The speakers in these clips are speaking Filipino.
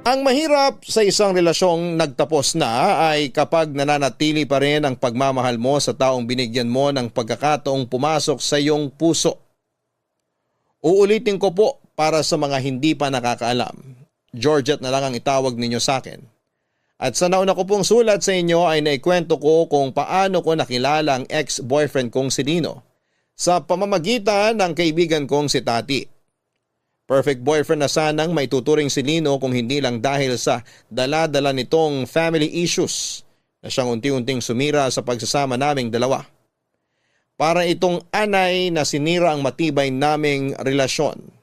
Ang mahirap sa isang relasyong nagtapos na ay kapag nananatili pa rin ang pagmamahal mo sa taong binigyan mo ng pagkakataong pumasok sa iyong puso. Uulitin ko po para sa mga hindi pa nakakaalam. Georgette na lang ang itawag ninyo sa akin. At sa nauna ko pong sulat sa inyo ay naikwento ko kung paano ko nakilala ang ex-boyfriend kong si Lino sa pamamagitan ng kaibigan kong si Tati. Perfect boyfriend na sanang maituturing si Lino kung hindi lang dahil sa dala-dala nitong family issues na siyang unti-unting sumira sa pagsasama naming dalawa. Para itong anay na sinira ang matibay naming relasyon.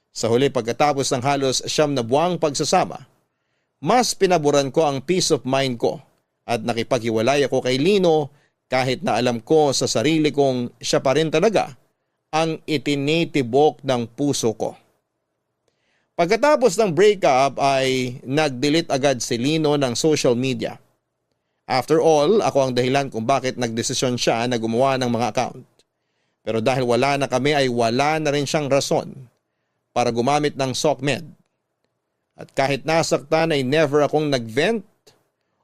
Sa huli pagkatapos ng halos 9 na buwang pagsasama, mas pinaboran ko ang peace of mind ko at nakipaghiwalay ako kay Lino kahit na alam ko sa sarili kong siya pa rin talaga ang itinitibok ng puso ko. Pagkatapos ng breakup ay nag-delete agad si Lino ng social media. After all, ako ang dahilan kung bakit nagdesisyon siya na gumawa ng mga account. Pero dahil wala na kami ay wala na rin siyang rason para gumamit ng SOCMED. At kahit nasaktan ay never akong nag-vent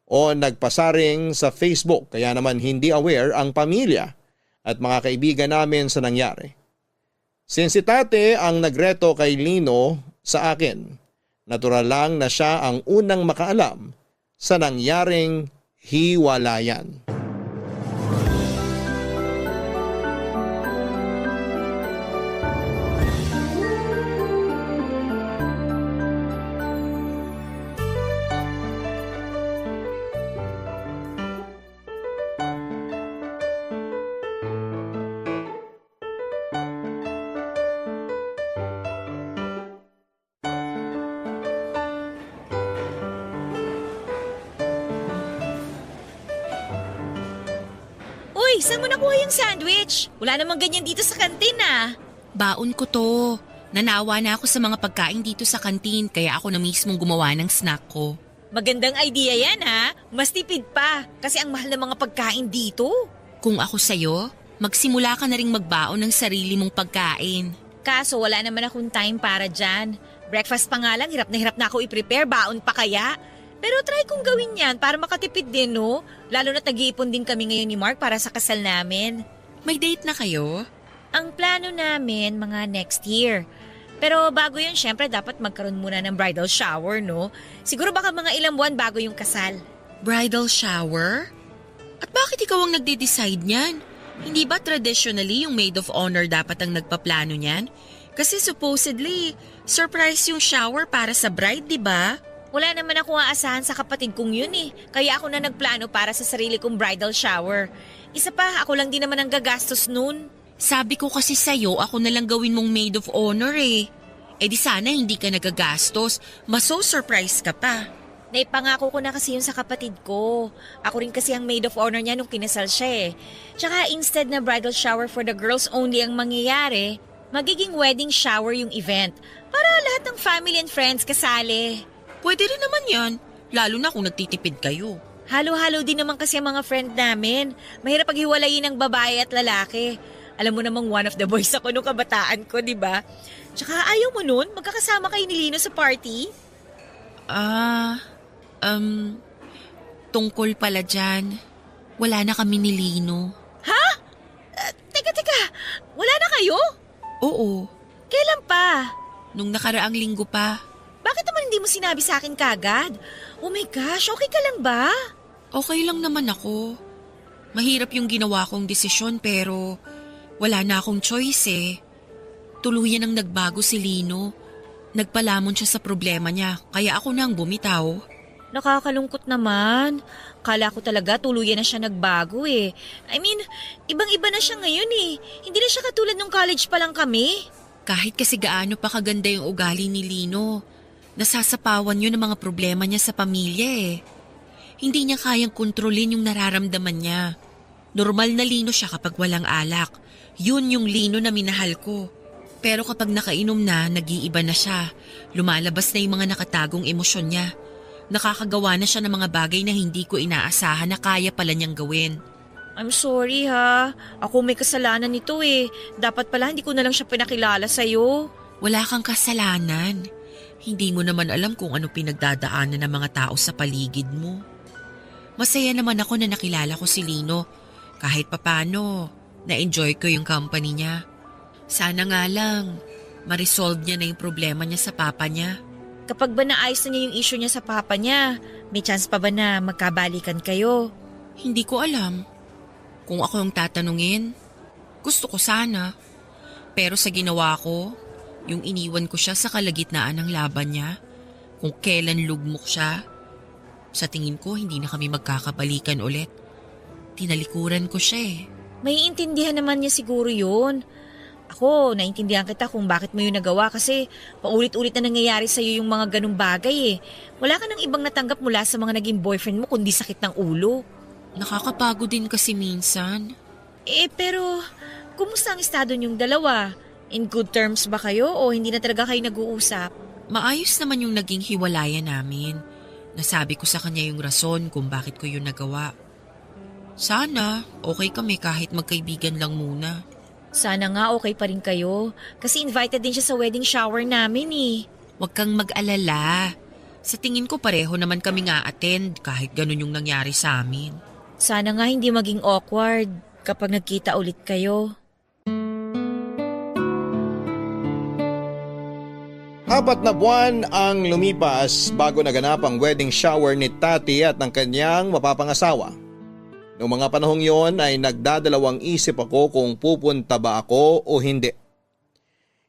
o nagpasaring sa Facebook kaya naman hindi aware ang pamilya at mga kaibigan namin sa nangyari. Since si Tate ang nagreto kay Lino sa akin, natural lang na siya ang unang makaalam sa nangyaring hiwalayan. Uy, saan mo nakuha yung sandwich? Wala namang ganyan dito sa kantin ah. Baon ko to. Nanawa na ako sa mga pagkain dito sa kantin kaya ako na mismong gumawa ng snack ko. Magandang idea yan ha. Mas tipid pa kasi ang mahal ng mga pagkain dito. Kung ako sa'yo, magsimula ka na ring magbaon ng sarili mong pagkain. Kaso wala naman akong time para dyan. Breakfast pa nga lang, hirap na ako i-prepare, baon pa kaya. Pero try kong gawin yan para makatipid din no. Lalo na nag-iipon din kami ngayon ni Mark para sa kasal namin. May date na kayo? Ang plano namin mga next year. Pero bago yun, syempre dapat magkaroon muna ng bridal shower, no? Siguro baka mga ilang buwan bago yung kasal. Bridal shower? At bakit ikaw ang nagde-decide niyan? Hindi ba traditionally yung maid of honor dapat ang nagpaplano niyan? Kasi supposedly, surprise yung shower para sa bride, di ba? Wala naman ako aasahan sa kapatid kong yun eh. Kaya ako na nagplano para sa sarili kong bridal shower. Isa pa, ako lang din naman ang gagastos nun. Sabi ko kasi sa'yo, ako na lang gawin mong maid of honor eh. Eh di sana hindi ka nagagastos, maso-surprise ka pa. Naipangako ko na kasi yun sa kapatid ko. Ako rin kasi ang maid of honor niya nung kinasal siya eh. Tsaka instead na bridal shower for the girls only ang mangyayari, magiging wedding shower yung event. Para lahat ng family and friends kasali. Pwede rin naman yan, lalo na kung nagtitipid kayo. Halo-halo din naman kasi ang mga friend namin. Mahirap paghiwalayin ng babae at lalaki. Alam mo namang one of the boys ako nung kabataan ko, di ba? Tsaka ayaw mo nun? Magkakasama kayo ni Lino sa party? Tungkol pala dyan. Wala na kami ni Lino. Ha? Teka. Wala na kayo? Oo, Kailan pa? nung nakaraang linggo pa. Bakit naman hindi mo sinabi sa akin kagad? Oh my gosh, okay ka lang ba? Okay lang naman ako. Mahirap yung ginawa kong desisyon pero wala na akong choice eh. Tuluyan ang nagbago si Lino. Nagpalamon siya sa problema niya kaya ako na ang bumitaw. Nakakalungkot naman. Kala ko talaga tuluyan na siya nagbago eh. I mean, ibang-iba na siya ngayon eh. Hindi na siya katulad nung college pa lang kami. Kahit kasi gaano pa kaganda yung ugali ni Lino, nasasapawan yun ang mga problema niya sa pamilya eh. Hindi niya kayang kontrolin yung nararamdaman niya. Normal na Lino siya kapag walang alak. Yun yung Lino na minahal ko. Pero kapag nakainom na, nag-iiba na siya. Lumalabas na yung mga nakatagong emosyon niya. Nakakagawa na siya ng mga bagay na hindi ko inaasahan na kaya pala niyang gawin. I'm sorry ha. Ako may kasalanan nito eh. Dapat pala hindi ko na lang siya pinakilala sa'yo. Wala kang kasalanan. Hindi mo naman alam kung ano pinagdadaanan ng mga tao sa paligid mo. Masaya naman ako na nakilala ko si Lino. Kahit papano, na-enjoy ko yung company niya. Sana nga lang, ma-resolve niya na yung problema niya sa papa niya. Kapag ba naayos na niya yung issue niya sa papa niya, may chance pa ba na magkabalikan kayo? Hindi ko alam. Kung ako yung tatanungin, gusto ko sana. Pero sa ginawa ko, yung iniwan ko siya sa kalagitnaan ng laban niya, kung kailan lugmok siya, sa tingin ko hindi na kami magkakabalikan ulit. Tinalikuran ko siya eh. May intindihan naman niya siguro yun. Ako, naintindihan kita kung bakit mo yun nagawa kasi paulit-ulit na nangyayari sa'yo yung mga ganung bagay eh. Wala ka nang ibang natanggap mula sa mga naging boyfriend mo kundi sakit ng ulo. Nakakapagod din kasi minsan. Pero kumusta ang estado niyong dalawa? In good terms ba kayo o hindi na talaga kayo nag-uusap? Maayos naman yung naging hiwalayan namin. Nasabi ko sa kanya yung rason kung bakit ko yun nagawa. Sana, okay kami kahit magkaibigan lang muna. Sana nga okay pa rin kayo kasi invited din siya sa wedding shower namin eh. Huwag kang mag-alala. Sa tingin ko pareho naman kami nga attend kahit ganun yung nangyari sa amin. Sana nga hindi maging awkward kapag nagkita ulit kayo. 4 na buwan ang lumipas bago naganap ang wedding shower ni Tati at ng kanyang mapapangasawa. Noong mga panahong yon ay nagdadalawang isip ako kung pupunta ba ako o hindi.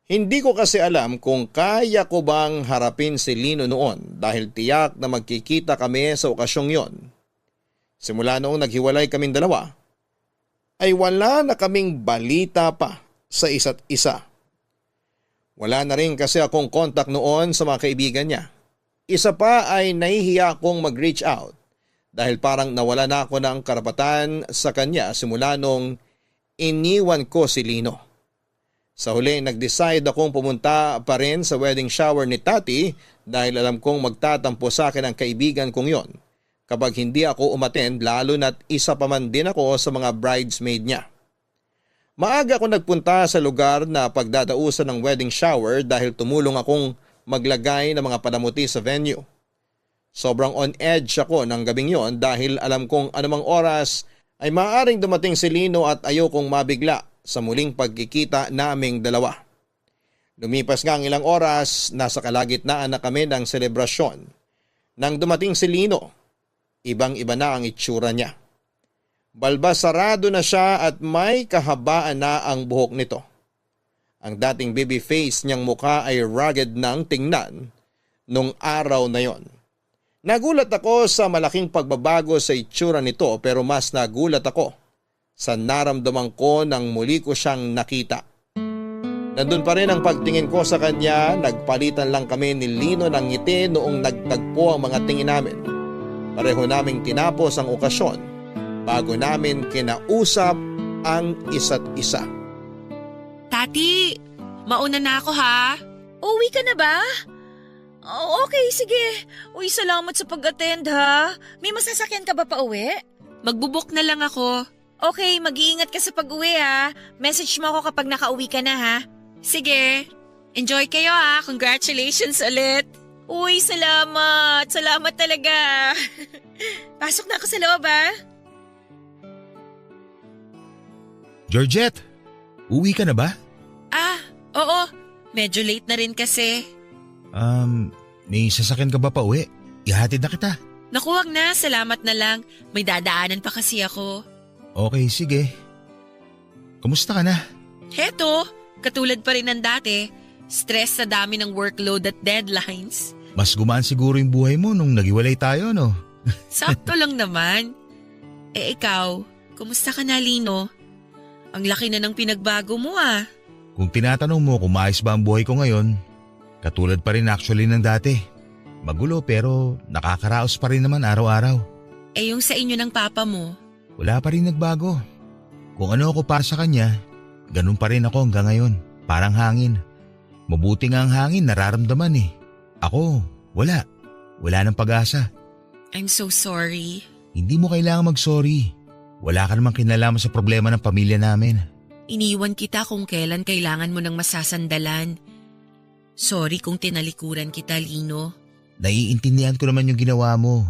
Hindi ko kasi alam kung kaya ko bang harapin si Lino noon dahil tiyak na magkikita kami sa okasyong yon. Simula noong naghiwalay kaming dalawa, ay wala na kaming balita pa sa isa't isa. Wala na rin kasi akong contact noon sa mga kaibigan niya. Isa pa ay nahihiya akong mag-reach out dahil parang nawala na ako ng karapatan sa kanya simula nung iniwan ko si Lino. Sa huli nag-decide akong pumunta pa rin sa wedding shower ni Tati dahil alam kong magtatampo sa akin ang kaibigan kong yon kapag hindi ako umattend lalo na't isa pa man din ako sa mga bridesmaid niya. Maaga ako nagpunta sa lugar na pagdadausan ng wedding shower dahil tumulong akong maglagay ng mga panamuti sa venue. Sobrang on edge ako ng gabing yon dahil alam kong anumang oras ay maaaring dumating si Lino at ayokong mabigla sa muling pagkikita naming dalawa. Lumipas nga ang ilang oras, nasa kalagitnaan na kami ng selebrasyon. Nang dumating si Lino, ibang-iba na ang itsura niya. Balbasarado na siya at may kahabaan na ang buhok nito. Ang dating baby face niyang mukha ay rugged nang tingnan nung araw na yon. Nagulat ako sa malaking pagbabago sa itsura nito pero mas nagulat ako sa naramdaman ko nang muli ko siyang nakita. Nandun pa rin ang pagtingin ko sa kanya, nagpalitan lang kami ni Lino ng ngiti noong nagtagpo ang mga tingin namin. Pareho naming tinapos ang okasyon bago namin kinausap ang isa't isa. Tati, mauna na ako ha. Uwi ka na ba? Oh, okay, sige. Uy, salamat sa pag-attend ha. May masasakyan ka ba pa uwi? Magbubok na lang ako. Okay, mag-iingat ka sa pag-uwi ha. Message mo ako kapag nakauwi ka na ha. Sige, enjoy kayo ha. Congratulations ulit. Uy, salamat. Salamat talaga. Pasok na ako sa loob ha. Georgette, uwi ka na ba? Oo. Medyo late na rin kasi. May sasakyan ka ba pa uwi? Ihatid na kita. Naku, wag na. Salamat na lang. May dadaanan pa kasi ako. Okay, sige. Kumusta ka na? Heto, katulad pa rin ng dati. Stress sa dami ng workload at deadlines. Mas gumaan siguro yung buhay mo nung naghiwalay tayo, no? Sakto lang naman. Ikaw, kumusta ka na, Lino? Ang laki na ng pinagbago mo ah. Kung tinatanong mo kung maayos ba ang buhay ko ngayon, katulad pa rin actually ng dati. Magulo pero nakakaraos pa rin naman araw-araw. Yung sa inyo ng papa mo? Wala pa rin nagbago. Kung ano ako para sa kanya, ganun pa rin ako hanggang ngayon. Parang hangin. Mabuti nga ang hangin, nararamdaman eh. Ako, wala. Wala ng pag-asa. I'm so sorry. Hindi mo kailangan mag-sorry. Wala ka namang kinalaman sa problema ng pamilya namin. Iniwan kita kung kailan kailangan mo ng masasandalan. Sorry kung tinalikuran kita, Lino. Naiintindihan ko naman yung ginawa mo.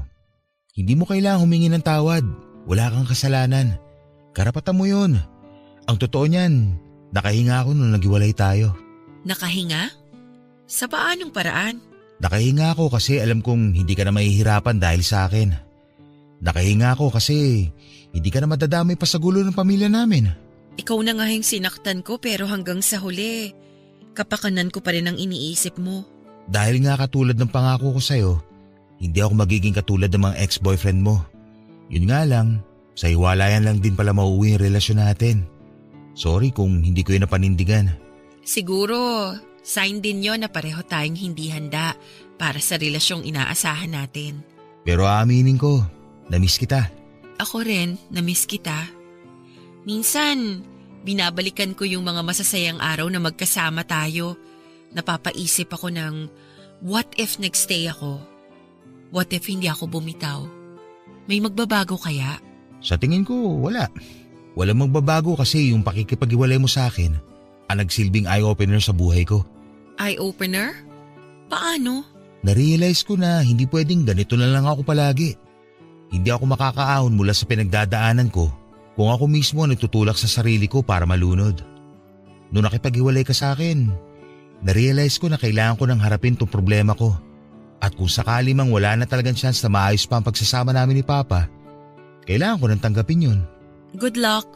Hindi mo kailangang humingi ng tawad. Wala kang kasalanan. Karapatan mo yun. Ang totoo niyan, nakahinga ako nung naghiwalay tayo. Nakahinga? Sa paanong paraan? Nakahinga ako kasi alam kong hindi ka na mahihirapan dahil sa akin. Nakahinga ako kasi hindi ka na madadamay pa sa gulo ng pamilya namin. Ikaw na nga yung sinaktan ko pero hanggang sa huli, kapakanan ko pa rin ang iniisip mo. Dahil nga katulad ng pangako ko sa'yo, hindi ako magiging katulad ng mga ex-boyfriend mo. Yun nga lang, sa hiwalayan lang din pala mauuwi yung relasyon natin. Sorry kung hindi ko yun napanindigan. Siguro, sign din yon na pareho tayong hindi handa para sa relasyong inaasahan natin. Pero aaminin ko, na-miss kita. Ako rin, na-miss kita. Minsan, binabalikan ko yung mga masasayang araw na magkasama tayo. Napapaisip ako ng, what if nagstay ako? What if hindi ako bumitaw? May magbabago kaya? Sa tingin ko, wala. Walang magbabago kasi yung pakikipag-iwalay mo sa akin ang nagsilbing eye-opener sa buhay ko. Eye-opener? Paano? Narealize ko na hindi pwedeng ganito na lang ako palagi. Hindi ako makakaahon mula sa pinagdadaanan ko kung ako mismo nagtutulak sa sarili ko para malunod. Noong nakipag-iwalay ka sa akin, narealize ko na kailangan ko nang harapin tong problema ko. At kung sakali mang wala na talagang chance na maayos pa ang pagsasama namin ni Papa, kailangan ko nang tanggapin yun. Good luck.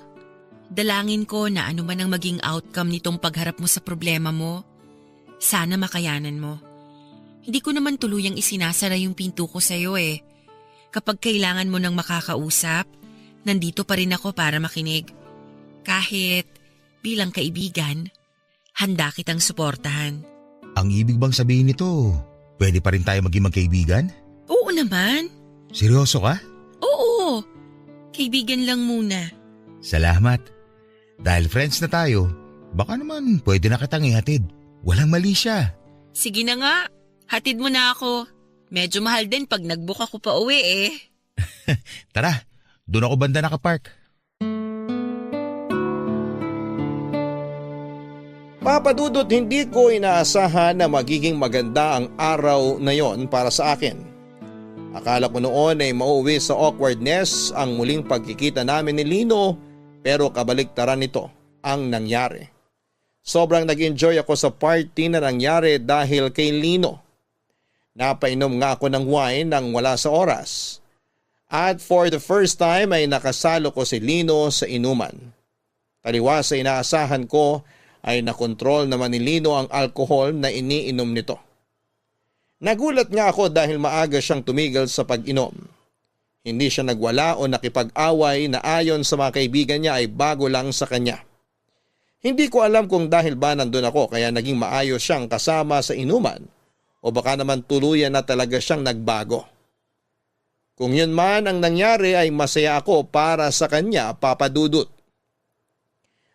Dalangin ko na ano man ang maging outcome nitong pagharap mo sa problema mo, sana makayanan mo. Hindi ko naman tuluyang isinasara yung pinto ko sa'yo eh. Kapag kailangan mo ng makakausap, nandito pa rin ako para makinig. Kahit bilang kaibigan, handa kitang suportahan. Ang ibig bang sabihin nito, pwede pa rin tayo maging magkaibigan? Oo naman. Seryoso ka? Oo. Kaibigan lang muna. Salamat. Dahil friends na tayo, baka naman pwede na kitang ihatid. Walang mali siya. Sige na nga, hatid mo na ako. Medyo mahal din pag nag-book ako pa uwi eh. Tara, doon ako banda nakapark. Papadudot, hindi ko inaasahan na magiging maganda ang araw na yon para sa akin. Akala ko noon ay mauwi sa awkwardness ang muling pagkikita namin ni Lino, pero kabaliktaran nito ang nangyari. Sobrang nag-enjoy ako sa party na nangyari dahil kay Lino. Napainom nga ako ng wine nang wala sa oras. At for the first time ay nakasalo ko si Lino sa inuman. Taliwas sa inaasahan ko ay nakontrol naman ni Lino ang alkohol na iniinom nito. Nagulat nga ako dahil maaga siyang tumigil sa pag-inom. Hindi siya nagwala o nakipag-away na ayon sa mga kaibigan niya ay bago lang sa kanya. Hindi ko alam kung dahil ba nandun ako kaya naging maayos siyang kasama sa inuman o baka naman tuluyan na talaga siyang nagbago. Kung yun man ang nangyari ay masaya ako para sa kanya, papadudot.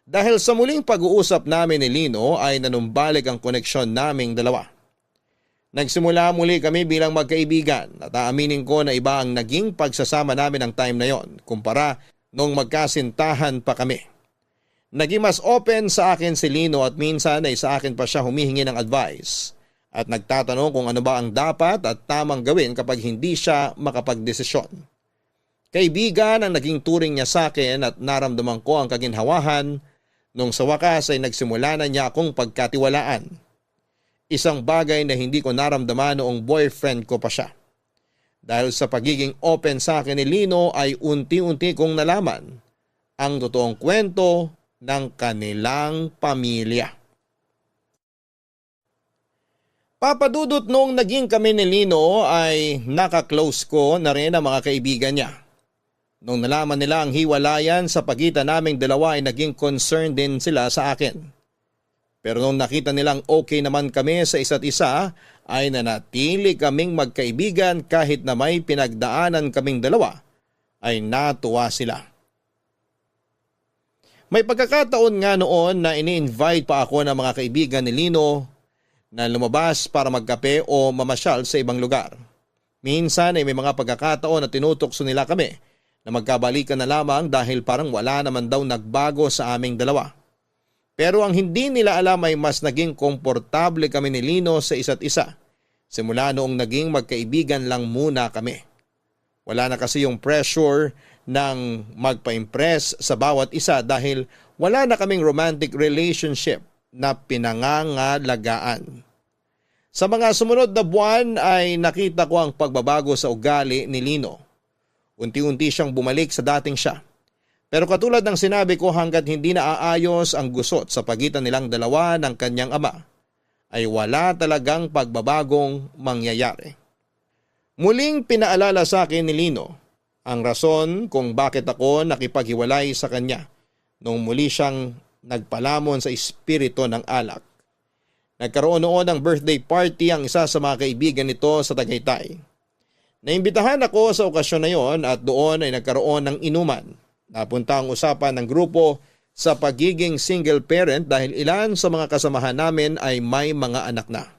Dahil sa muling pag-uusap namin ni Lino ay nanumbalik ang koneksyon naming dalawa. Nagsimula muli kami bilang magkaibigan at aaminin ko na iba ang naging pagsasama namin ng time na yon kumpara nung magkasintahan pa kami. Naging mas open sa akin si Lino at minsan ay sa akin pa siya humihingi ng advice at nagtatanong kung ano ba ang dapat at tamang gawin kapag hindi siya makapagdesisyon. Kaibigan ang naging turing niya sa akin at naramdaman ko ang kaginhawahan nung sa wakas ay nagsimula na niya akong pagkatiwalaan. Isang bagay na hindi ko naramdaman noong boyfriend ko pa siya. Dahil sa pagiging open sa akin ni Lino ay unti-unti kong nalaman ang totoong kwento ng kanilang pamilya. Papadudot, nung naging kami ni Lino ay naka-close ko na rin ang mga kaibigan niya. Nung nalaman nila ang hiwalayan sa pagitan naming dalawa ay naging concerned din sila sa akin. Pero nung nakita nilang okay naman kami sa isa't isa ay nanatili kaming magkaibigan kahit na may pinagdaanan kaming dalawa ay natuwa sila. May pagkakataon nga noon na ini-invite pa ako ng mga kaibigan ni Lino na lumabas para magkape o mamasyal sa ibang lugar. Minsan ay may mga pagkakataon na tinutokso nila kami na magkabalikan na lamang dahil parang wala naman daw nagbago sa aming dalawa. Pero ang hindi nila alam ay mas naging komportable kami ni Lino sa isa't isa. Simula noong naging magkaibigan lang muna kami. Wala na kasi yung pressure ng magpa-impress sa bawat isa dahil wala na kaming romantic relationship na pinangangalagaan. Sa mga sumunod na buwan ay nakita ko ang pagbabago sa ugali ni Lino. Unti-unti siyang bumalik sa dating siya. Pero katulad ng sinabi ko, hanggat hindi naaayos ang gusot sa pagitan nilang dalawa ng kanyang ama, ay wala talagang pagbabagong mangyayari. Muling pinaalala sa akin ni Lino ang rason kung bakit ako nakipaghiwalay sa kanya nung muli siyang nagpalamon sa espiritu ng alak. Nagkaroon noon ng birthday party ang isa sa mga kaibigan nito sa Tagaytay. Naimbitahan ako sa okasyon na yon at doon ay nagkaroon ng inuman. Napunta ang usapan ng grupo sa pagiging single parent dahil ilan sa mga kasamahan namin ay may mga anak na.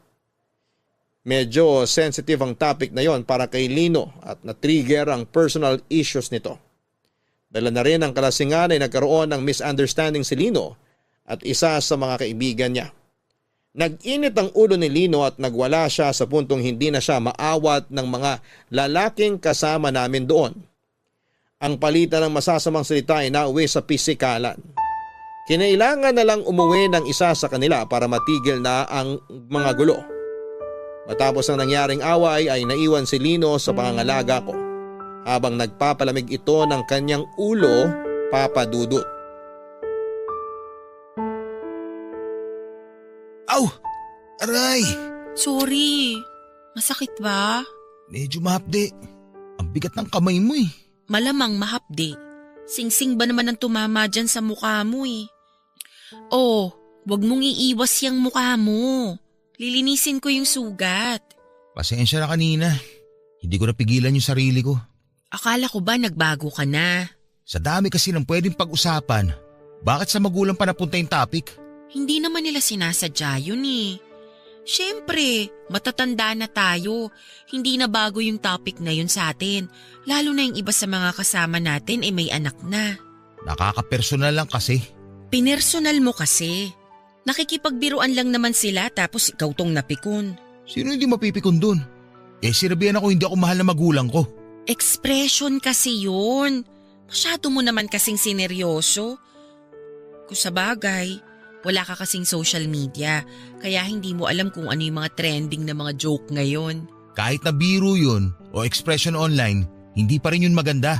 Medyo sensitive ang topic na yon para kay Lino at na-trigger ang personal issues nito. Dala na rin ang kalasingan ay nagkaroon ng misunderstanding si Lino at isa sa mga kaibigan niya. Nag-init ang ulo ni Lino at nagwala siya sa puntong hindi na siya maawat ng mga lalaking kasama namin doon. Ang palitan ng masasamang salita ay nauwi sa pisikalan. Kinailangan na lang umuwi ng isa sa kanila para matigil na ang mga gulo. Matapos ang nangyaring away ay naiwan si Lino sa pangangalaga ko habang nagpapalamig ito ng kanyang ulo, Papa Dudut. Aw! Aray! Sorry. Masakit ba? Medyo mahapde. Ang bigat ng kamay mo eh. Malamang mahapdi. Singsing ba naman ang tumama dyan sa mukha mo eh? Oh, wag mong iiwas yung mukha mo. Lilinisin ko yung sugat. Pasensya na kanina. Hindi ko napigilan yung sarili ko. Akala ko ba nagbago ka na? Sa dami kasi ng pwedeng pag-usapan, bakit sa magulang pa napunta yung topic? Hindi naman nila sinasadya yun eh. Siyempre, matatanda na tayo. Hindi na bago yung topic na yun sa atin. Lalo na yung iba sa mga kasama natin ay may anak na. Nakaka-personal lang kasi. Pinersonal mo kasi. Nakikipagbiruan lang naman sila tapos ikaw tong napikon. Sino hindi mapipikon dun? Sinabihan ako hindi ako mahal na magulang ko. Expression kasi yun. Masyado mo naman kasing sineryoso. Kung sa bagay, wala ka kasing social media, kaya hindi mo alam kung ano yung mga trending na mga joke ngayon. Kahit na biro yun o expression online, hindi pa rin yun maganda.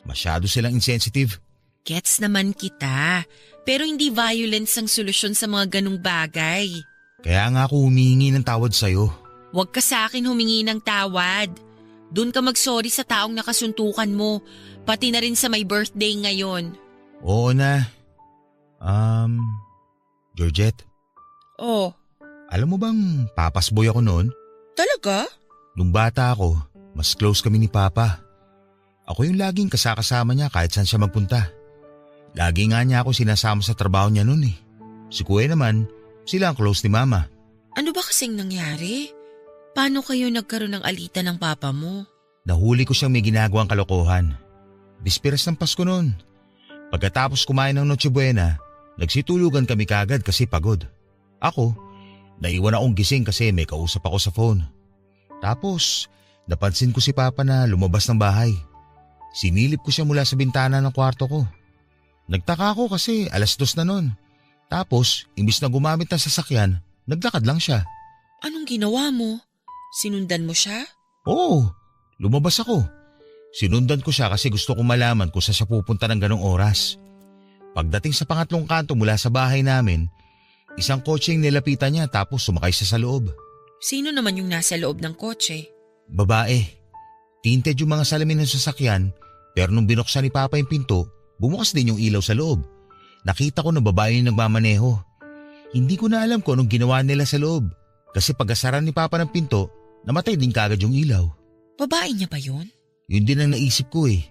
Masyado silang insensitive. Gets naman kita, pero hindi violence ang solusyon sa mga ganong bagay. Kaya nga ako humingi ng tawad sa'yo. Huwag ka sa akin humingi ng tawad. Doon ka mag-sorry sa taong nakasuntukan mo, pati na rin sa may birthday ngayon. Oo na. Georgette, Oh, alam mo bang papasboy ako noon? talaga? Nung bata ako, mas close kami ni Papa. Ako yung laging kasakasama niya kahit saan siya magpunta. Lagi nga niya ako sinasama sa trabaho niya noon eh. Si Kuya naman, sila ang close ni Mama. Ano ba kasing nangyari? Paano kayo nagkaroon ng alitan ng papa mo? Nahuli ko siyang may ginagawang kalokohan. Bisperas ng Pasko noon. Pagkatapos kumain ng Noche Buena, nagsitulugan kami kagad kasi pagod. Ako, naiwan akong gising kasi may kausap ako sa phone. Tapos, napansin ko si Papa na lumabas ng bahay. Sinilip ko siya mula sa bintana ng kwarto ko. Nagtaka ako kasi 2:00 na noon. Tapos, imbis na gumamit ng sasakyan, naglakad lang siya. Anong ginawa mo? Sinundan mo siya? Oo, lumabas ako. Sinundan ko siya kasi gusto kong malaman kung saan siya pupunta ng ganong oras. Pagdating sa pangatlong kanto mula sa bahay namin, isang kotse yung nilapitan niya tapos sumakay siya sa loob. Sino naman yung nasa loob ng kotse? Babae. Tinted yung mga salamin ng sasakyan pero nung binuksan ni Papa yung pinto, bumukas din yung ilaw sa loob. Nakita ko na babae yung nagmamaneho. Hindi ko na alam kung anong ginawa nila sa loob kasi pag-asaran ni Papa ng pinto, namatay din kagad yung ilaw. Babae niya ba yun? Yun din ang naisip ko eh.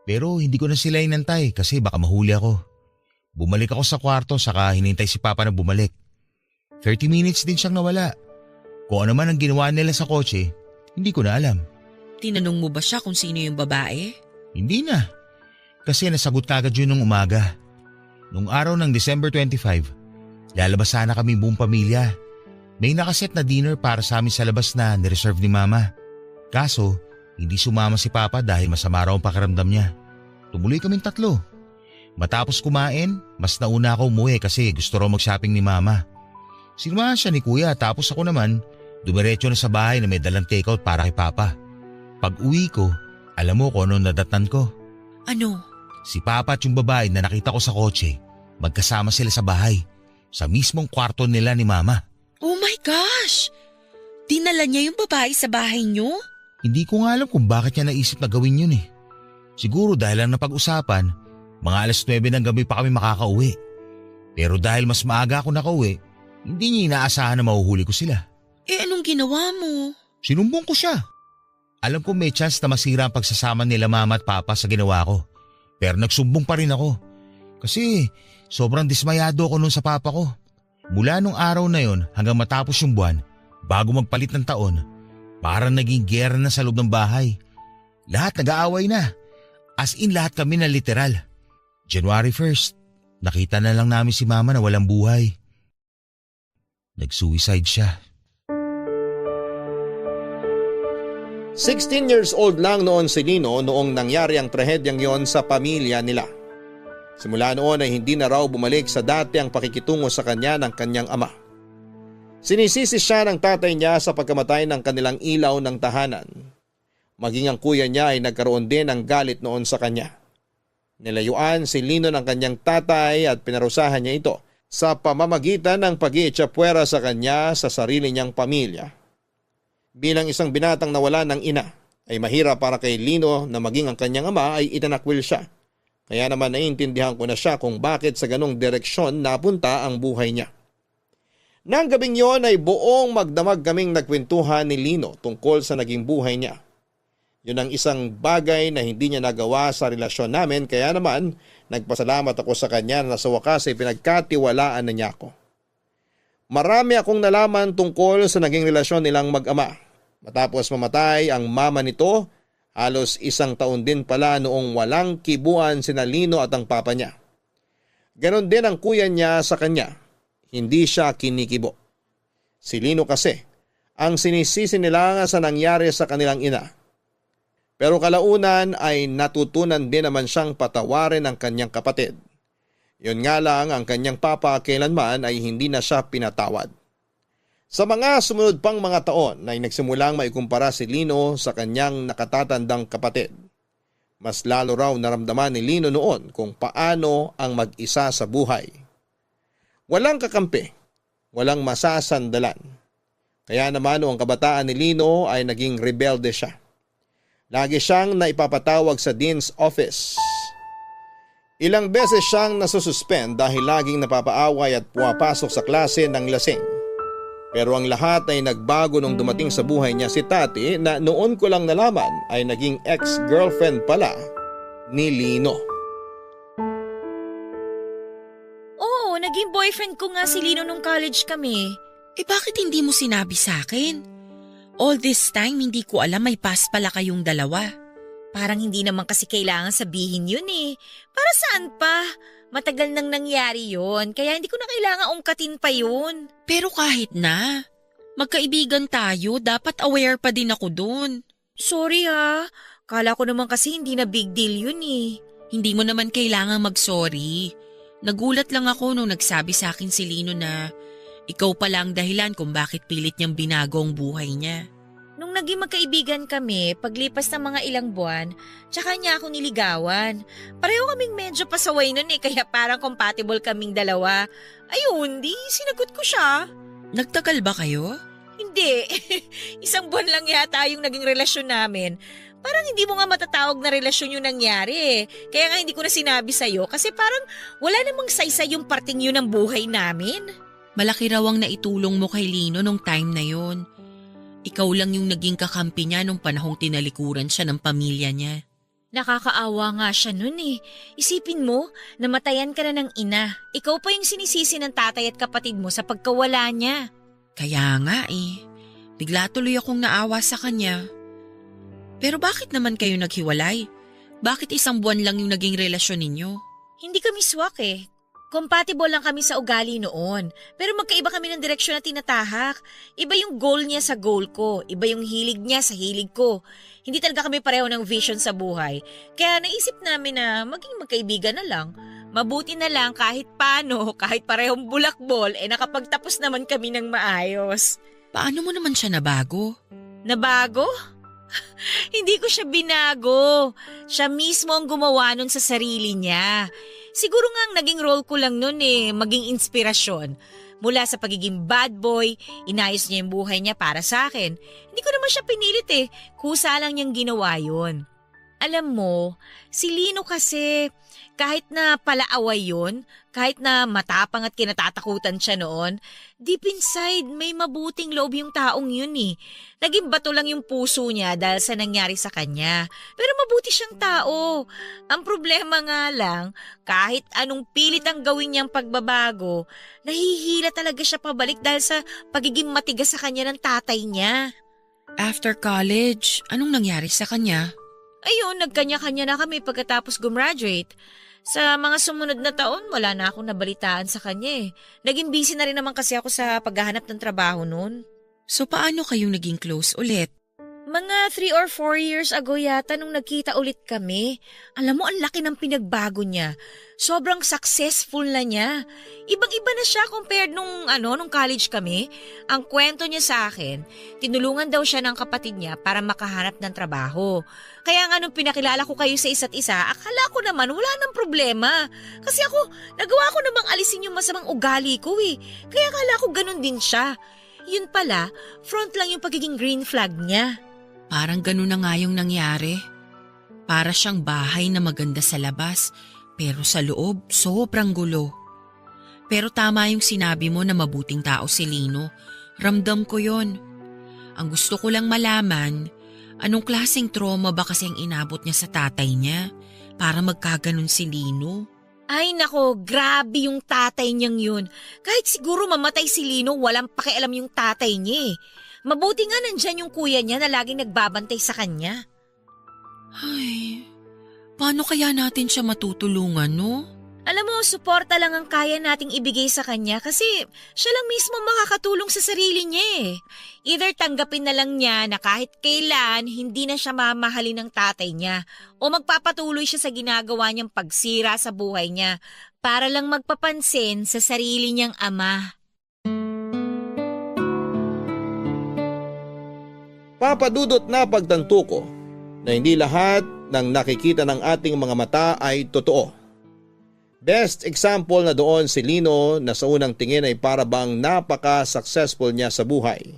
Pero hindi ko na sila inantay kasi baka mahuli ako. Bumalik ako sa kwarto saka hinintay si Papa na bumalik. 30 minutes din siyang nawala. Kung ano man ang ginawa nila sa kotse, hindi ko na alam. Tinanong mo ba siya kung sino yung babae? Hindi na. Kasi nasagot kagad yun nung umaga. Nung araw ng December 25, Lalabas sana kami buong pamilya. May nakaset na dinner para sa amin sa labas na nireserve ni Mama. Kaso, hindi sumama si Papa dahil masama raw ang pakiramdam niya. Tumuloy kaming 3. Matapos kumain, mas nauna ako umuwi kasi gusto raw mag-shopping ni Mama. Sinamahan siya ni Kuya tapos ako naman, dumiretso na sa bahay na may dalang takeout para kay Papa. Pag uwi ko, alam mo kung anong nadatnan ko? Ano? Si Papa at yung babae na nakita ko sa kotse, magkasama sila sa bahay, sa mismong kwarto nila ni Mama. Oh my gosh! Dinala niya yung babae sa bahay niyo? Hindi ko nga alam kung bakit niya naisip na gawin yun eh. Siguro dahil lang napag-usapan, mga alas 9 ng gabi pa kami makakauwi. Pero dahil mas maaga ako nakauwi, hindi niya inaasahan na mahuhuli ko sila. Eh anong ginawa mo? Sinumbong ko siya. Alam ko may chance na masira ang pagsasama nila Mama at Papa sa ginawa ko. Pero nagsumbong pa rin ako. Kasi sobrang dismayado ako nun sa Papa ko. Mula nung araw na yon hanggang matapos yung buwan, bago magpalit ng taon, parang naging giyera na sa loob ng bahay. Lahat nag-aaway na. As in lahat kami na literal. January 1st, nakita na lang namin si Mama na walang buhay. Nag-suicide siya. 16 years old lang noon si Lino noong nangyari ang trahedyang yon sa pamilya nila. Simula noon ay hindi na raw bumalik sa dati ang pakikitungo sa kanya ng kanyang ama. Sinisisi siya ng tatay niya sa pagkamatay ng kanilang ilaw ng tahanan. Maging ang kuya niya ay nagkaroon din ng galit noon sa kanya. Nilayuan si Lino ng kanyang tatay at pinarusahan niya ito sa pamamagitan ng pag-iitsapwera sa kanya sa sarili niyang pamilya. Bilang isang binatang nawala ng ina, ay mahirap para kay Lino na maging ang kanyang ama ay itanakwil siya. Kaya naman naiintindihan ko na siya kung bakit sa ganong direksyon napunta ang buhay niya. Nang gabing yon ay buong magdamag kaming nagkwentuhan ni Lino tungkol sa naging buhay niya. Yun ang isang bagay na hindi niya nagawa sa relasyon namin kaya naman nagpasalamat ako sa kanya na sa wakas ay pinagkatiwalaan na niya ako. Marami akong nalaman tungkol sa naging relasyon nilang mag-ama. Matapos mamatay ang mama nito, halos 1 taon din pala noong walang kibuan sina Lino at ang papa niya. Ganon din ang kuya niya sa kanya. Hindi siya kinikibo. Si Lino kasi ang sinisisi nila sa nangyari sa kanilang ina. Pero kalaunan ay natutunan din naman siyang patawarin ang kanyang kapatid. Yun nga lang ang kanyang papa kailanman ay hindi na siya pinatawad. Sa mga sumunod pang mga taon ay nagsimulang maikumpara si Lino sa kanyang nakatatandang kapatid. Mas lalo raw naramdaman ni Lino noon kung paano ang mag-isa sa buhay. Walang kakampi, walang masasandalan. Kaya naman noong kabataan ni Lino ay naging rebelde siya. Lagi siyang naipapatawag sa dean's office. Ilang beses siyang nasususpend dahil laging napapaaway at pumapasok sa klase ng lasing. Pero ang lahat ay nagbago nung dumating sa buhay niya si Tati na noon ko lang nalaman ay naging ex-girlfriend pala ni Lino. Oo, naging boyfriend ko nga si Lino nung college kami. Eh bakit hindi mo sinabi sa akin? All this time hindi ko alam may past pala kayong dalawa. Parang hindi naman kasi kailangan sabihin yun eh. Para saan pa? Matagal nang nangyari yun, kaya hindi ko na kailangan ungkatin pa yun. Pero kahit na, magkaibigan tayo, dapat aware pa din ako dun. Sorry ha, kala ko naman kasi hindi na big deal yun eh. Hindi mo naman kailangan mag-sorry. Nagulat lang ako nung nagsabi sa akin si Lino na ikaw pala ang dahilan kung bakit pilit niyang binago ang buhay niya. Nung naging magkaibigan kami, paglipas ng mga ilang buwan, tsaka niya ako niligawan. Pareho kaming medyo pasaway nun eh, kaya parang compatible kaming dalawa. Ayun, di sinagot ko siya. Nagtagal ba kayo? Hindi, 1 buwan lang yata yung naging relasyon namin. Parang hindi mo nga matatawag na relasyon yung nangyari eh. Kaya nga hindi ko na sinabi sa'yo kasi parang wala namang saysay yung parting yun ng buhay namin. Malaki raw ang naitulong mo kay Lino nung time na yon. Ikaw lang yung naging kakampi niya nung panahong tinalikuran siya ng pamilya niya. Nakakaawa nga siya nun eh. Isipin mo, namatayan ka na ng ina. Ikaw pa yung sinisisi ng tatay at kapatid mo sa pagkawala niya. Kaya nga eh. Bigla tuloy akong naawa sa kanya. Pero bakit naman kayo naghiwalay? Bakit 1 buwan lang yung naging relasyon ninyo? Hindi kami swak eh. Compatible lang kami sa ugali noon, pero magkaiba kami ng direksyon na tinatahak. Iba yung goal niya sa goal ko, iba yung hilig niya sa hilig ko. Hindi talaga kami pareho ng vision sa buhay, kaya naisip namin na maging magkaibigan na lang. Mabuti na lang kahit paano, kahit parehong bulakbol, nakapagtapos naman kami ng maayos. Paano mo naman siya nabago? Nabago? Hindi ko siya binago. Siya mismo ang gumawa nun sa sarili niya. Siguro nga ang naging role ko lang nun maging inspirasyon. Mula sa pagiging bad boy, inayos niya yung buhay niya para sa akin. Hindi ko naman siya pinilit kusa lang niyang ginawa yun. Alam mo, si Lino kasi kahit na palaaway yun, kahit na matapang at kinatatakutan siya noon, deep inside may mabuting loob yung taong yun Naging bato lang yung puso niya dahil sa nangyari sa kanya. Pero mabuti siyang tao. Ang problema nga lang, kahit anong pilit ang gawin niyang pagbabago, nahihila talaga siya pabalik dahil sa pagiging matigas sa kanya ng tatay niya. After college, anong nangyari sa kanya? Ayun, nagkanya-kanya na kami pagkatapos gumraduate. Sa mga sumunod na taon, wala na akong nabalitaan sa kanya Naging busy na rin naman kasi ako sa paghahanap ng trabaho noon. So paano kayong naging close ulit? Mga 3 or 4 years ago yata nung nagkita ulit kami. Alam mo, ang laki ng pinagbago niya. Sobrang successful na niya. Ibang-iba na siya compared nung college kami. Ang kwento niya sa akin, tinulungan daw siya ng kapatid niya para makahanap ng trabaho. Kaya nga nung pinakilala ko kayo sa isa't isa, akala ko naman wala nang problema. Kasi nagawa ko namang alisin yung masamang ugali ko Kaya akala ko ganun din siya. Yun pala, front lang yung pagiging green flag niya. Parang ganun na nga yung nangyari. Para siyang bahay na maganda sa labas, pero sa loob sobrang gulo. Pero tama yung sinabi mo na mabuting tao si Lino. Ramdam ko yon. Ang gusto ko lang malaman, anong klaseng trauma ba kasi ang inabot niya sa tatay niya para magkaganon si Lino? Ay nako, grabe yung tatay niyang yun. Kahit siguro mamatay si Lino, walang pakialam yung tatay niya Mabuti nga nandyan yung kuya niya na laging nagbabantay sa kanya. Ay, paano kaya natin siya matutulungan, no? Alam mo, suporta lang ang kaya nating ibigay sa kanya kasi siya lang mismo makakatulong sa sarili niya Either tanggapin na lang niya na kahit kailan hindi na siya mamahalin ng tatay niya o magpapatuloy siya sa ginagawa niyang pagsira sa buhay niya para lang magpapansin sa sarili niyang ama. Papadudot na pagtanto ko na hindi lahat ng nakikita ng ating mga mata ay totoo. Best example na doon si Lino na sa unang tingin ay para bang napaka-successful niya sa buhay.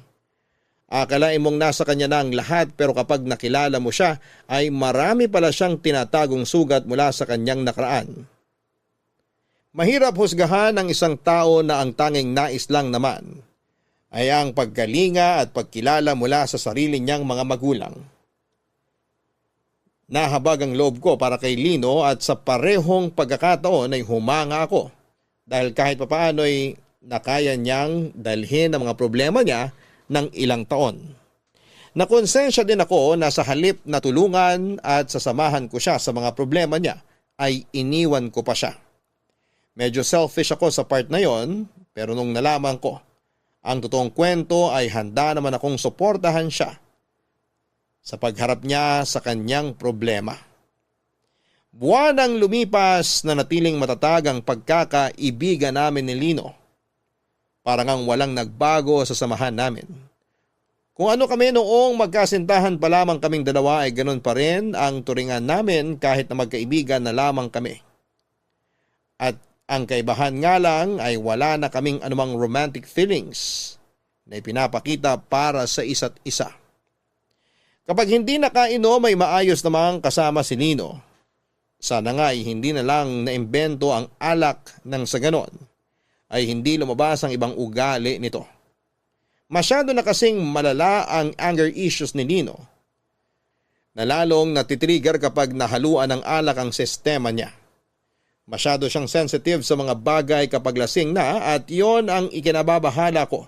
Akalain mong nasa kanya na ang lahat pero kapag nakilala mo siya ay marami pala siyang tinatagong sugat mula sa kanyang nakaraan. Mahirap husgahan ng isang tao na ang tanging nais lang naman ay ang pagkalinga at pagkilala mula sa sarili niyang mga magulang. Nahabag ang loob ko para kay Lino at sa parehong pagkakataon ay humanga ako dahil kahit papaano ay nakaya niyang dalhin ang mga problema niya ng ilang taon. Nakonsensya din ako na sa halip na tulungan at sasamahan ko siya sa mga problema niya ay iniwan ko pa siya. Medyo selfish ako sa part na yon pero nung nalaman ko ang totoong kwento ay handa naman akong suportahan siya sa pagharap niya sa kanyang problema. Buwan ang lumipas na natiling matatag ang pagkakaibigan namin ni Lino. Parang ang walang nagbago sa samahan namin. Kung ano kami noong magkasintahan pa lamang kaming dalawa ay ganun pa rin ang turingan namin kahit na magkaibigan na lamang kami. At ang kaibahan nga lang ay wala na kaming anumang romantic feelings na ipinapakita para sa isa't isa. Kapag hindi nakainom ay maayos namang kasama si Lino. Sana nga ay hindi na lang naimbento ang alak nang sa ganon ay hindi lumabas ang ibang ugali nito. Masyado na kasing malala ang anger issues ni Lino na lalong natitrigger kapag nahaluan ng alak ang sistema niya. Masyado siyang sensitive sa mga bagay kapag lasing na at yon ang ikinababahala ko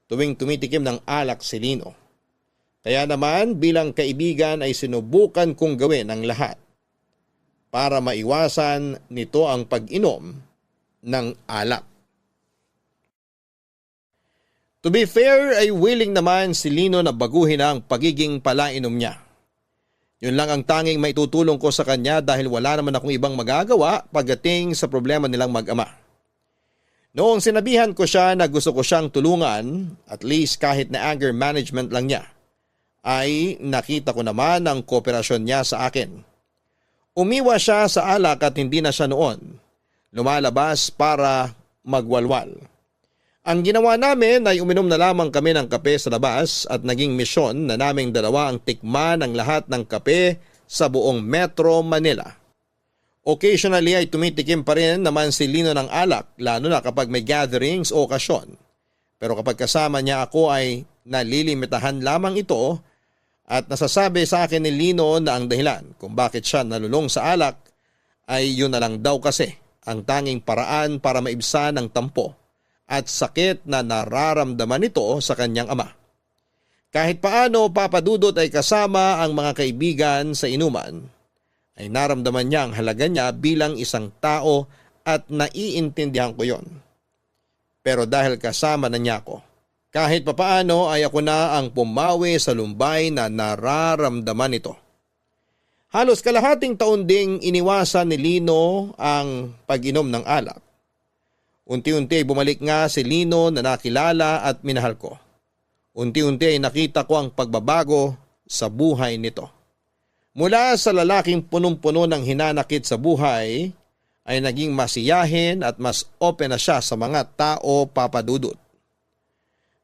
tuwing tumitikim ng alak si Lino. Kaya naman bilang kaibigan ay sinubukan kong gawin ang lahat para maiwasan nito ang pag-inom ng alak. To be fair ay willing naman si Lino na baguhin ang pagiging palainom niya. Yun lang ang tanging maitutulong ko sa kanya dahil wala naman akong ibang magagawa pagdating sa problema nilang mag-ama. Noong sinabihan ko siya na gusto ko siyang tulungan, at least kahit na anger management lang niya, ay nakita ko naman ang kooperasyon niya sa akin. Umiwas siya sa alak at hindi na siya noon lumalabas para magwalwal. Ang ginawa namin ay uminom na lamang kami ng kape sa labas at naging misyon na naming dalawa ang tikman ng lahat ng kape sa buong Metro Manila. Occasionally ay tumitikim pa rin naman si Lino ng alak lalo na kapag may gatherings o okasyon. Pero kapag kasama niya ako ay nalilimitahan lamang ito at nasasabi sa akin ni Lino na ang dahilan kung bakit siya nalulong sa alak ay yun na lang daw kasi ang tanging paraan para maibsan ang tampo at sakit na nararamdaman nito sa kanyang ama. Kahit paano papadudot ay kasama ang mga kaibigan sa inuman, ay naramdaman niya ang halaga niya bilang isang tao at naiintindihan ko yon. Pero dahil kasama na niya ako, kahit papaano ay ako na ang pumawi sa lumbay na nararamdaman nito. Halos kalahating taon ding iniwasan ni Lino ang pag-inom ng alak. Unti-unti ay bumalik nga si Lino na nakilala at minahal ko. Unti-unti ay nakita ko ang pagbabago sa buhay nito. Mula sa lalaking punong-puno ng hinanakit sa buhay, ay naging masiyahin at mas open na siya sa mga tao papadudot.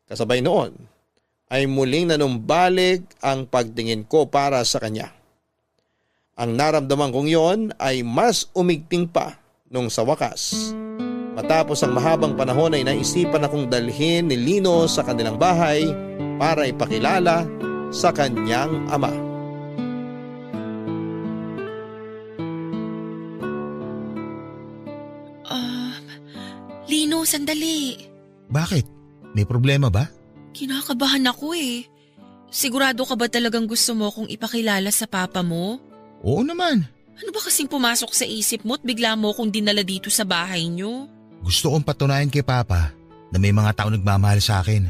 Kasabay noon, ay muling nanumbalik ang pagtingin ko para sa kanya. Ang naramdaman kong yon ay mas umigting pa nung sa wakas. Matapos ang mahabang panahon ay naisipan akong dalhin ni Lino sa kanilang bahay para ipakilala sa kanyang ama. Lino, sandali. Bakit? May problema ba? Kinakabahan ako eh. Sigurado ka ba talagang gusto mo kong ipakilala sa papa mo? Oo naman. Ano ba kasing pumasok sa isip mo at bigla mo kong dinala dito sa bahay niyo? Gusto kong patunayan kay Papa na may mga tao nagmamahal sa akin.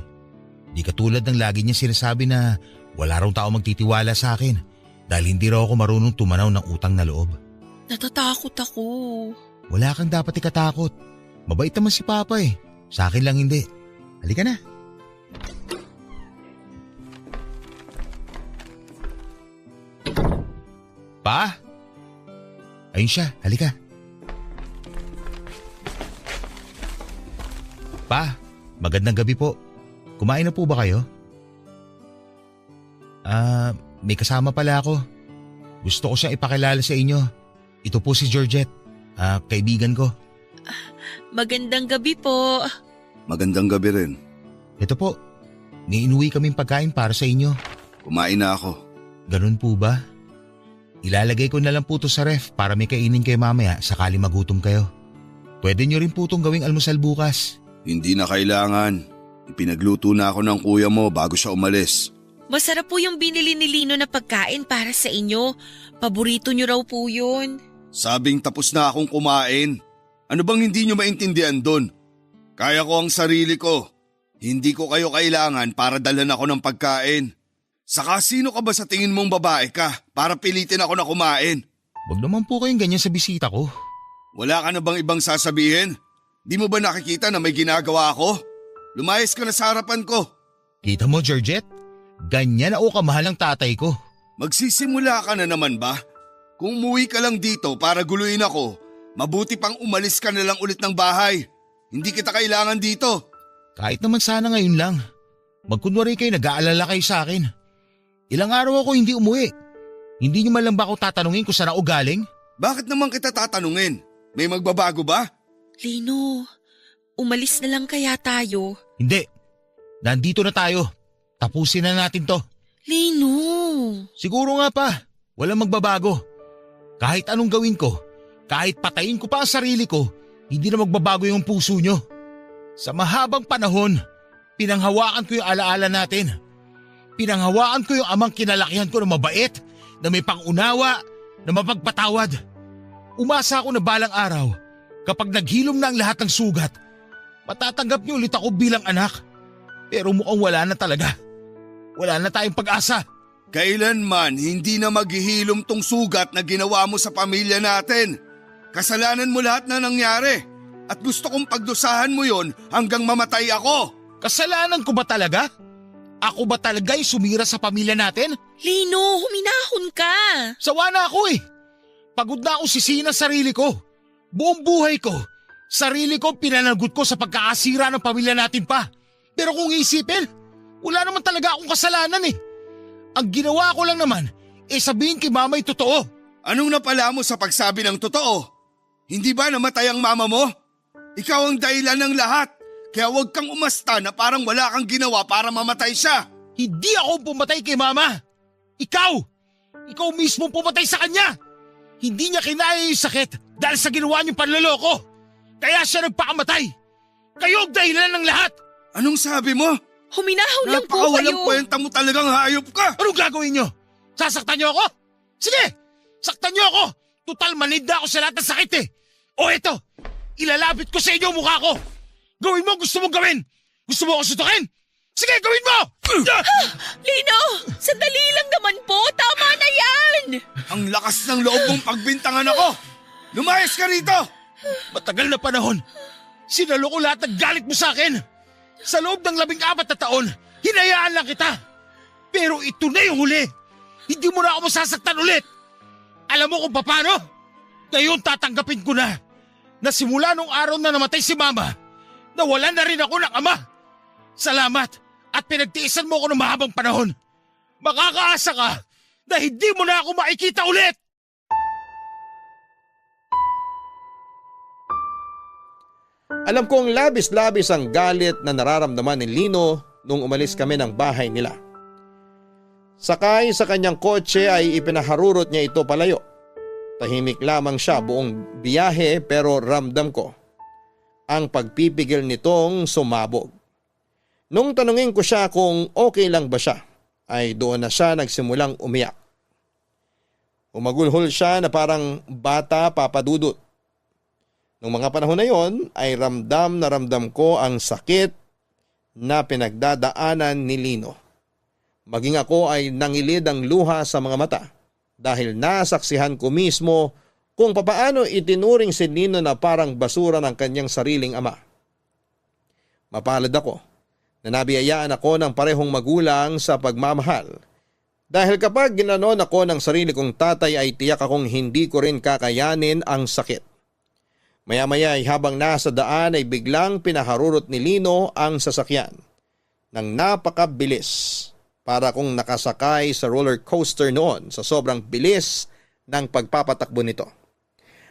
Di katulad ng lagi niya sinasabi na wala raw tao magtitiwala sa akin dahil hindi raw ako marunong tumanaw ng utang na loob. Natatakot ako. Wala kang dapat ikatakot. Mabait naman si Papa eh. Sa akin lang hindi. Halika na. Pa? Ayun siya, halika. Pa, magandang gabi po. Kumain na po ba kayo? May kasama pala ako. Gusto ko siyang ipakilala sa inyo. Ito po si Georgette, kaibigan ko. Magandang gabi po. Magandang gabi rin. Ito po, niinuwi kaming pagkain para sa inyo. Kumain na ako. Ganun po ba? Ilalagay ko na lang po to sa ref para may kainin kayo mamaya sakali magutom kayo. Pwede nyo rin po itong gawing almusal bukas. Hindi na kailangan. Ipinagluto na ako ng kuya mo bago siya umalis. Masarap po yung binili ni Lino na pagkain para sa inyo. Paborito nyo raw po yun. Sabing tapos na akong kumain. Ano bang hindi nyo maintindihan doon? Kaya ko ang sarili ko. Hindi ko kayo kailangan para dalhan ako ng pagkain. Saka sino ka ba sa tingin mong babae ka para pilitin ako na kumain? Wag naman po kayong ganyan sa bisita ko. Wala ka na bang ibang sasabihin? Di mo ba nakikita na may ginagawa ako? Lumayas ka na sa harapan ko. Kita mo, Georgette? Ganyan ako kamahal ang tatay ko. Magsisimula ka na naman ba? Kung umuwi ka lang dito para guluhin ako, mabuti pang umalis ka na lang ulit ng bahay. Hindi kita kailangan dito. Kahit naman sana ngayon lang. Magkunwari kayo nag-aalala kayo sa akin. Ilang araw ako hindi umuwi. Hindi niyo man lang ba ako tatanungin kung saan ako galing? Bakit naman kita tatanungin? May magbabago ba? Lino, umalis na lang kaya tayo? Hindi. Nandito na tayo. Tapusin na natin to. Lino! Siguro nga pa, walang magbabago. Kahit anong gawin ko, kahit patayin ko pa ang sarili ko, hindi na magbabago yung puso nyo. Sa mahabang panahon, pinanghawakan ko yung alaala natin. Pinanghawakan ko yung amang kinalakihan ko na mabait, na may pangunawa, na mapagpatawad. Umasa ako na balang araw, Kapag naghilom na ang lahat ng sugat, matatanggap niyo ulit ako bilang anak. Pero mukhang wala na talaga. Wala na tayong pag-asa. Kailanman hindi na maghihilom tong sugat na ginawa mo sa pamilya natin. Kasalanan mo lahat na nangyari at gusto kong pagdusahan mo yon hanggang mamatay ako. Kasalanan ko ba talaga? Ako ba talaga yung sumira sa pamilya natin? Lino, huminahon ka. Sawa na ako eh. Pagod na akong sisihin ang sarili ko. Buong buhay ko, sarili ko pinanagot ko sa pagkakasira ng pamilya natin pa. Pero kung isipin, wala naman talaga akong kasalanan eh. Ang ginawa ko lang naman, sabihin kay mama yung totoo. Anong napala mo sa pagsabi ng totoo? Hindi ba namatay ang mama mo? Ikaw ang dahilan ng lahat. Kaya huwag kang umasta na parang wala kang ginawa para mamatay siya. Hindi ako pumatay kay mama. Ikaw! Ikaw mismo pumatay sa kanya! Hindi niya kinaya yung sakit dahil sa ginawa niyong panloloko. Kaya siya nagpakamatay. Kayo ang dahilan ng lahat. Anong sabi mo? Huminahon lang po Napakawalang kayo. kwenta mo talagang hayop ka. Anong gagawin niyo? Sasaktan niyo ako? Sige! Saktan niyo ako! Total manid na ako sa lahat ng sakit eh. O eto, ilalapit ko sa inyo ang mukha ko. Gawin mo gusto mong gawin. Gusto mo ako sutukin? Sige, gawin mo! Lino, sandali lang naman po. Tama na yan. Ang lakas ng loob mong pagbintangan ako. Lumayas ka rito. Matagal na panahon. Sinalo ko lahat ng galit mo sa akin. Sa loob ng 14 na taon, hinayaan lang kita. Pero ito na yung huli. Hindi mo na ako masasaktan ulit. Alam mo kung paano? Ngayon tatanggapin ko na simula nung araw na namatay si mama, nawalan na rin ako ng ama. Salamat at pinagtiisan mo ako ng mahabang panahon. Makakaasa ka na hindi mo na ako makikita ulit. Alam kong labis-labis ang galit na nararamdaman ni Lino nung umalis kami ng bahay nila. Sakay sa kanyang kotse ay ipinaharurot niya ito palayo. Tahimik lamang siya buong biyahe pero ramdam ko ang pagpipigil nitong sumabog. Nung tanungin ko siya kung okay lang ba siya, ay doon na siya nagsimulang umiyak. Umagulhol siya na parang bata papadudot. Nung mga panahon na yon ay ramdam na ramdam ko ang sakit na pinagdadaanan ni Lino. Maging ako ay nangilid ang luha sa mga mata dahil nasaksihan ko mismo kung papaano itinuring si Lino na parang basura ng kanyang sariling ama. Mapalad ako na nabiyayaan ako ng parehong magulang sa pagmamahal dahil kapag ginanon ako ng sarili kong tatay ay tiyak akong hindi ko rin kakayanin ang sakit. Maya-maya ay habang nasa daan ay biglang pinaharurot ni Lino ang sasakyan nang napakabilis para kung nakasakay sa roller coaster noon sa sobrang bilis ng pagpapatakbo nito.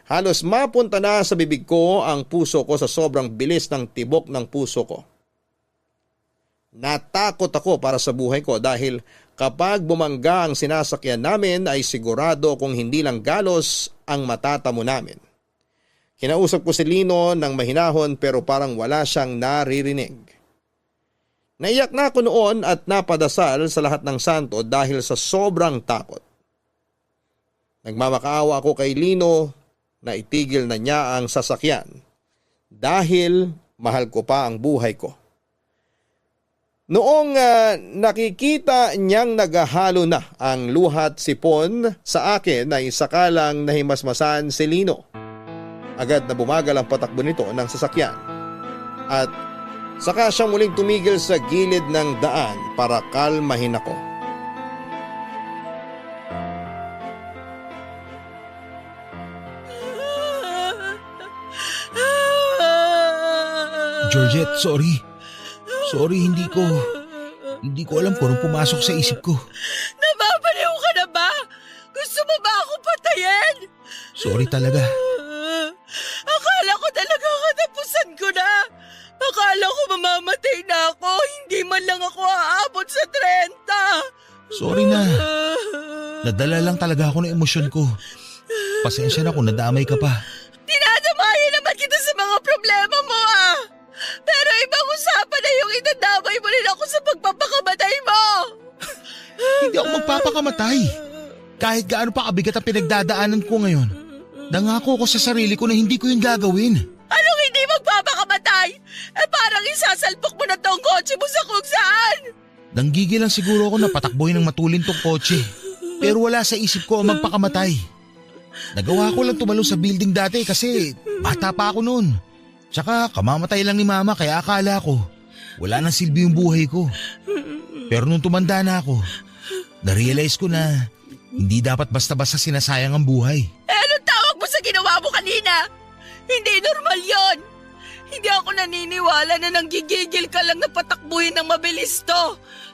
Halos mapunta na sa bibig ko ang puso ko sa sobrang bilis ng tibok ng puso ko. Natakot ako para sa buhay ko dahil kapag bumangga ang sinasakyan namin ay sigurado kung hindi lang galos ang matatamo namin. Kinausap ko si Lino ng mahinahon pero parang wala siyang naririnig. Naiyak na ako noon at napadasal sa lahat ng santo dahil sa sobrang takot. Nagmamakaawa ako kay Lino na itigil na niya ang sasakyan dahil mahal ko pa ang buhay ko. Noong nakikita niyang naghahalo na ang luhat sipon sa akin ay sakalang nahimasmasan si Lino. Agad na bumagal ang patakbo nito ng sasakyan at saka siyang muling tumigil sa gilid ng daan para kalmahin ako. Georgette, sorry. Sorry, hindi ko alam kung anong pumasok sa isip ko. Nababaliw ka na ba? Gusto mo ba ako patayin? Sorry talaga. Akala ko talaga katapusan ko na. Akala ko mamamatay na ako. Hindi man lang ako aabot sa 30. Sorry na. Nadala lang talaga ako ng emosyon ko. Pasensya na kung nadamay ka pa. Dinadamayan naman kita sa mga problema mo ah. Pero ibang usapan na yung itadamay mo rin ako sa pagpapakamatay mo. Hindi ako magpapakamatay. Kahit gaano pa kabigat ang pinagdadaanan ko ngayon. Nangako ko sa sarili ko na hindi ko yun gagawin. Anong hindi magpapakamatay? Parang isasalpok mo na tong kotse mo sa kung saan. Nanggigil lang siguro ako na patakboy ng matulin tong kotse. Pero wala sa isip ko ang magpakamatay. Nagawa ko lang tumalon sa building dati kasi bata pa ako noon. Tsaka kamamatay lang ni mama kaya akala ko wala nang silbi yung buhay ko. Pero nung tumanda na ako, na-realize ko na hindi dapat basta-basta sinasayang ang buhay. Anong tawag mo sa ginawa mo kanina? Hindi normal yon. Hindi ako naniniwala na nanggigigil ka lang na patakbuhin ng mabilis to.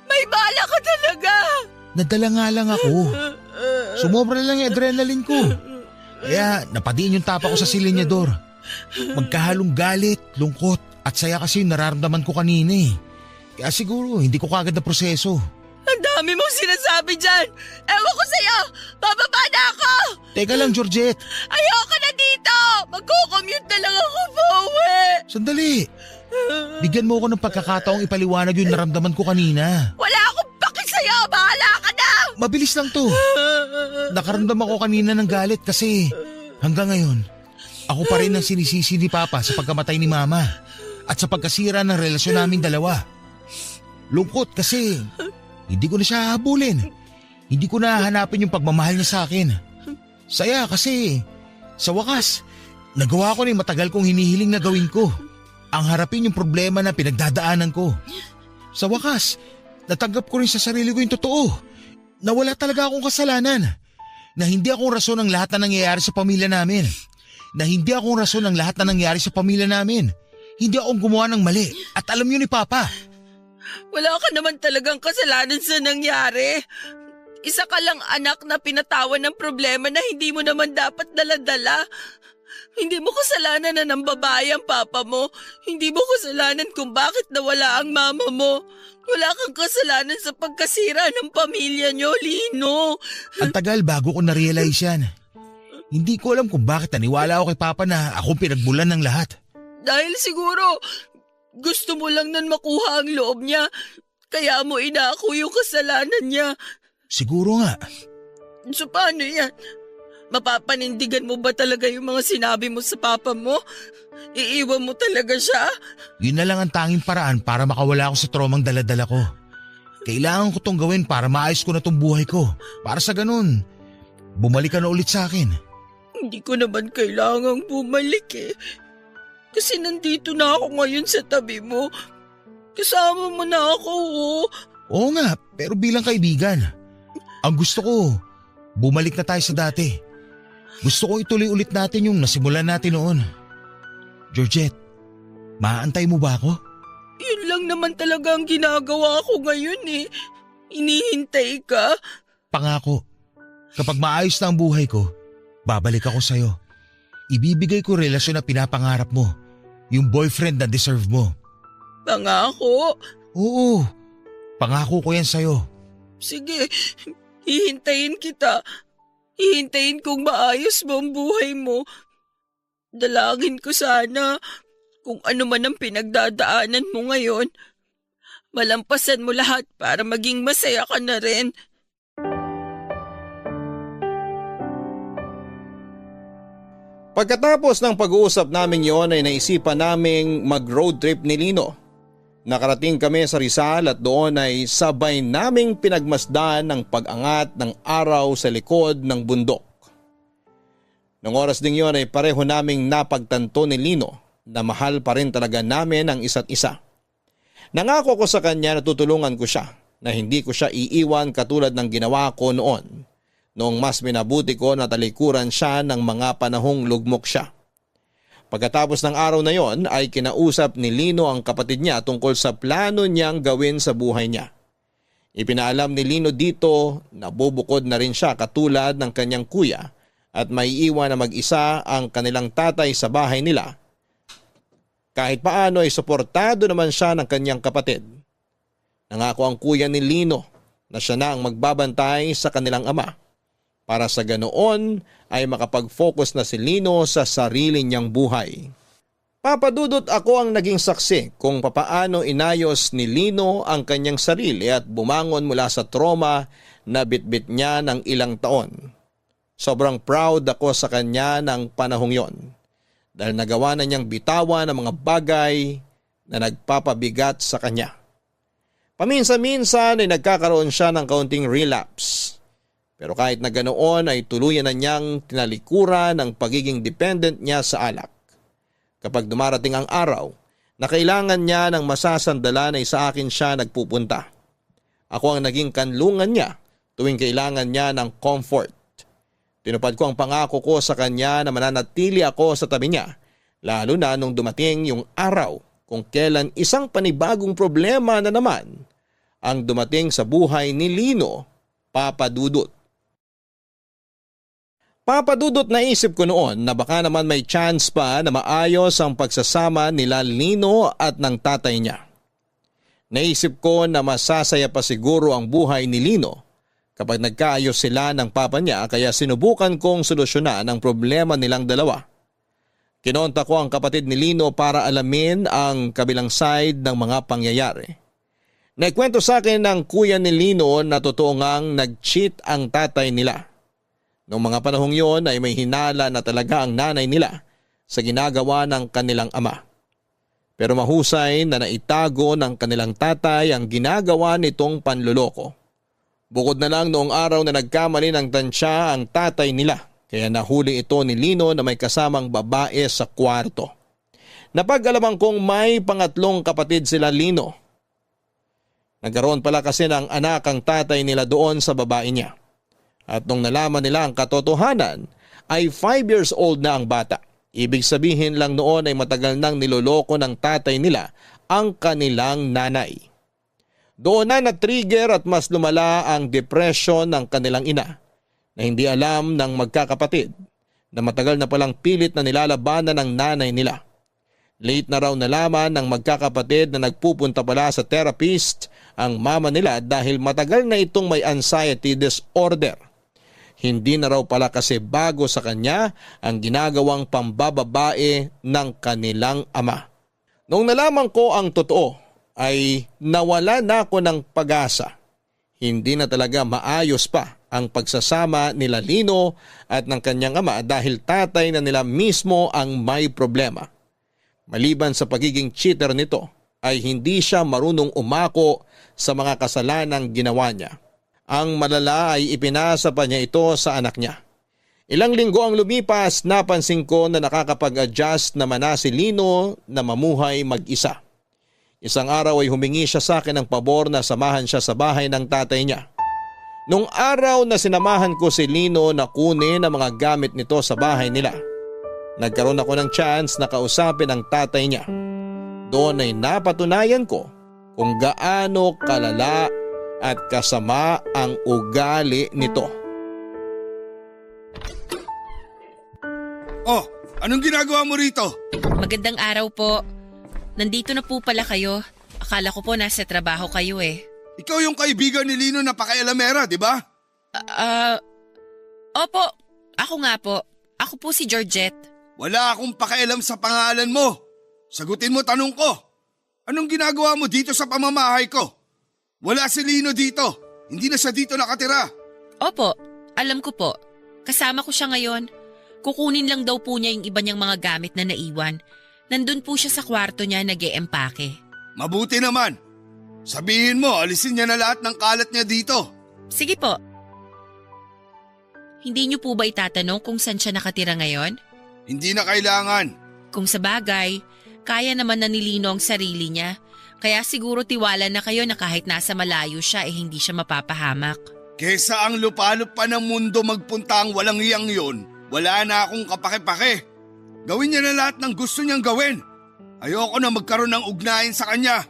May bala ka talaga. Nadala nga lang ako. Sumobra lang yung adrenaline ko. Kaya napadiin yung tapa ko sa silinyador. Magkahalong galit, lungkot at saya kasi yung nararamdaman ko kanina eh. Kaya siguro hindi ko kagad na proseso. Ang dami mong sinasabi dyan. Ewan ko sa'yo. Bababa na ako. Teka lang, Georgette. Ayoko na dito. Magko-commute na lang ako pauwi. Sandali. Bigyan mo ako ng pagkakataong ipaliwanag yung naramdaman ko kanina. Wala akong paki sa'yo. Bahala ka na. Mabilis lang to. Nakaramdam ako kanina ng galit kasi hanggang ngayon, ako pa rin ang sinisisi ni Papa sa pagkamatay ni Mama at sa pagkasira ng relasyon naming dalawa. Lungkot kasi hindi ko na siya habulin. Hindi ko na hanapin yung pagmamahal niya sa akin. Saya kasi sa wakas, nagawa ko na yung matagal kong hinihiling na gawin ko. Ang harapin yung problema na pinagdadaanan ko. Sa wakas, natanggap ko rin sa sarili ko yung totoo. Na wala talaga akong kasalanan. Na hindi akong rason ng lahat na nangyayari sa pamilya namin. Na hindi akong rason ng lahat na nangyayari sa pamilya namin. Hindi akong gumawa ng mali. At alam yun ni Papa. Wala ka naman talagang kasalanan sa nangyari. Isa ka lang anak na pinatawan ng problema na hindi mo naman dapat dala-dala. Hindi mo kasalanan na ng babae ang papa mo. Hindi mo kasalanan kung bakit nawala ang mama mo. Wala kang kasalanan sa pagkasira ng pamilya niyo, Lino. Ang tagal bago ko na-realize yan. Hindi ko alam kung bakit naniwala ako kay Papa na akong pinagmulan ng lahat. Dahil siguro gusto mo lang nan makuha ang loob niya. Kaya mo inako yung kasalanan niya. Siguro nga. So paano yan? Mapapanindigan mo ba talaga yung mga sinabi mo sa papa mo? Iiwan mo talaga siya? Yun na lang ang tanging paraan para makawala ako sa traumang daladala ko. Kailangan ko tong gawin para maayos ko na tong buhay ko. Para sa ganun, bumalik ka na ulit sa akin. Hindi ko naman kailangang bumalik eh. Kasi nandito na ako ngayon sa tabi mo. Kasama mo na ako oh. Oo nga, pero bilang kaibigan. Ang gusto ko, bumalik na tayo sa dati. Gusto ko ituloy ulit natin yung nasimulan natin noon. Georgette, maaantay mo ba ako? Yun lang naman talaga ang ginagawa ko ngayon eh. Inihintay ka. Pangako, kapag maayos na ang buhay ko, babalik ako sa'yo. Ibibigay ko relasyon na pinapangarap mo. Yung boyfriend na deserve mo. Pangako? Oo, pangako ko yan sa'yo. Sige, hihintayin kita. Hihintayin kong maayos mo ang buhay mo. Dalangin ko sana kung ano man ang pinagdadaanan mo ngayon. Malampasan mo lahat para maging masaya ka na rin. Pagkatapos ng pag-uusap namin yon ay naisipan naming mag-road trip ni Lino. Nakarating kami sa Rizal at doon ay sabay naming pinagmasdan ng pag-angat ng araw sa likod ng bundok. Nung oras ding yon ay pareho naming napagtanto ni Lino na mahal pa rin talaga namin ang isa't isa. Nangako ko sa kanya na tutulungan ko siya, na hindi ko siya iiwan katulad ng ginawa ko noon. Noong mas minabuti ko na talikuran siya ng mga panahong lugmok siya. Pagkatapos ng araw na yon ay kinausap ni Lino ang kapatid niya tungkol sa plano niyang gawin sa buhay niya. Ipinaalam ni Lino dito na bubukod na rin siya katulad ng kanyang kuya at maiiwan na mag-isa ang kanilang tatay sa bahay nila. Kahit paano ay suportado naman siya ng kanyang kapatid. Nangako ang kuya ni Lino na siya na ang magbabantay sa kanilang ama. Para sa ganoon ay makapag-focus na si Lino sa sarili niyang buhay. Papadudot ako ang naging saksi kung papaano inayos ni Lino ang kanyang sarili at bumangon mula sa trauma na bitbit niya ng ilang taon. Sobrang proud ako sa kanya ng panahong yon dahil nagawa na niyang bitawan ang mga bagay na nagpapabigat sa kanya. Paminsan-minsan ay nagkakaroon siya ng kaunting relapse. Pero kahit na ganoon ay tuluyan na niyang tinalikuran ang pagiging dependent niya sa alak. Kapag dumarating ang araw na kailangan niya ng masasandalan ay sa akin siya nagpupunta. Ako ang naging kanlungan niya tuwing kailangan niya ng comfort. Tinupad ko ang pangako ko sa kanya na mananatili ako sa tabi niya, lalo na nung dumating yung araw kung kailan isang panibagong problema na naman ang dumating sa buhay ni Lino, Papa Dudut. Papa Dudut, naisip ko noon na baka naman may chance pa na maayos ang pagsasama nila Lino at ng tatay niya. Naisip ko na masasaya pa siguro ang buhay ni Lino kapag nagkaayos sila ng papa niya, kaya sinubukan kong solusyonan ang problema nilang dalawa. Kinonta ko ang kapatid ni Lino para alamin ang kabilang side ng mga pangyayari. Naikwento sa akin ng kuya ni Lino na totoo ngang nag-cheat ang tatay nila. Noong mga panahong yon ay may hinala na talaga ang nanay nila sa ginagawa ng kanilang ama. Pero mahusay na naitago ng kanilang tatay ang ginagawa nitong panluloko. Bukod na lang noong araw na nagkamali ng tansya ang tatay nila, kaya nahuli ito ni Lino na may kasamang babae sa kwarto. Napag-alaman kong may pangatlong kapatid sila Lino. Nagkaroon pala kasi ng anak ang tatay nila doon sa babae niya. At nung nalaman nila ang katotohanan ay 5 years old na ang bata. Ibig sabihin lang noon ay matagal nang niloloko ng tatay nila ang kanilang nanay. Doon na na-trigger at mas lumala ang depression ng kanilang ina na hindi alam ng magkakapatid na matagal na palang pilit na nilalabanan ng nanay nila. Late na raw nalaman ng magkakapatid na nagpupunta pala sa therapist ang mama nila dahil matagal na itong may anxiety disorder. Hindi na raw pala kasi bago sa kanya ang ginagawang pambababae ng kanilang ama. Noong nalaman ko ang totoo ay nawala na ako ng pag-asa. Hindi na talaga maayos pa ang pagsasama nila Lino at ng kanyang ama dahil tatay na nila mismo ang may problema. Maliban sa pagiging cheater nito ay hindi siya marunong umako sa mga kasalanang ginawa niya. Ang malala ay ipinasa pa niya ito sa anak niya. Ilang linggo ang lumipas, napansin ko na nakakapag-adjust naman na si Lino na mamuhay mag-isa. Isang araw ay humingi siya sa akin ng pabor na samahan siya sa bahay ng tatay niya. Nung araw na sinamahan ko si Lino na kunin ang mga gamit nito sa bahay nila, nagkaroon ako ng chance na kausapin ang tatay niya. Doon ay napatunayan ko kung gaano kalala at kasama ang ugali nito. Oh, anong ginagawa mo rito? Magandang araw po. Nandito na po pala kayo. Akala ko po nasa trabaho kayo eh. Ikaw yung kaibigan ni Lino na pakialamera, di ba? Opo. Ako nga po. Ako po si Georgette. Wala akong pakialam sa pangalan mo. Sagutin mo tanong ko. Anong ginagawa mo dito sa pamamahay ko? Wala si Lino dito. Hindi na siya dito nakatira. Opo. Alam ko po. Kasama ko siya ngayon. Kukunin lang daw po niya yung iba niyang mga gamit na naiwan. Nandun po siya sa kwarto niya nag-e-empake. Mabuti naman. Sabihin mo, alisin niya na lahat ng kalat niya dito. Sige po. Hindi niyo po ba itatanong kung saan siya nakatira ngayon? Hindi na kailangan. Kung sa bagay, kaya naman na ni Lino ang sarili niya. Kaya siguro tiwala na kayo na kahit nasa malayo siya hindi siya mapapahamak. Kesa ang lupalop pa ng mundo magpunta ang walang iyang yun, wala na akong kapake-pake. Gawin niya na lahat ng gusto niyang gawin. Ayoko na magkaroon ng ugnayan sa kanya.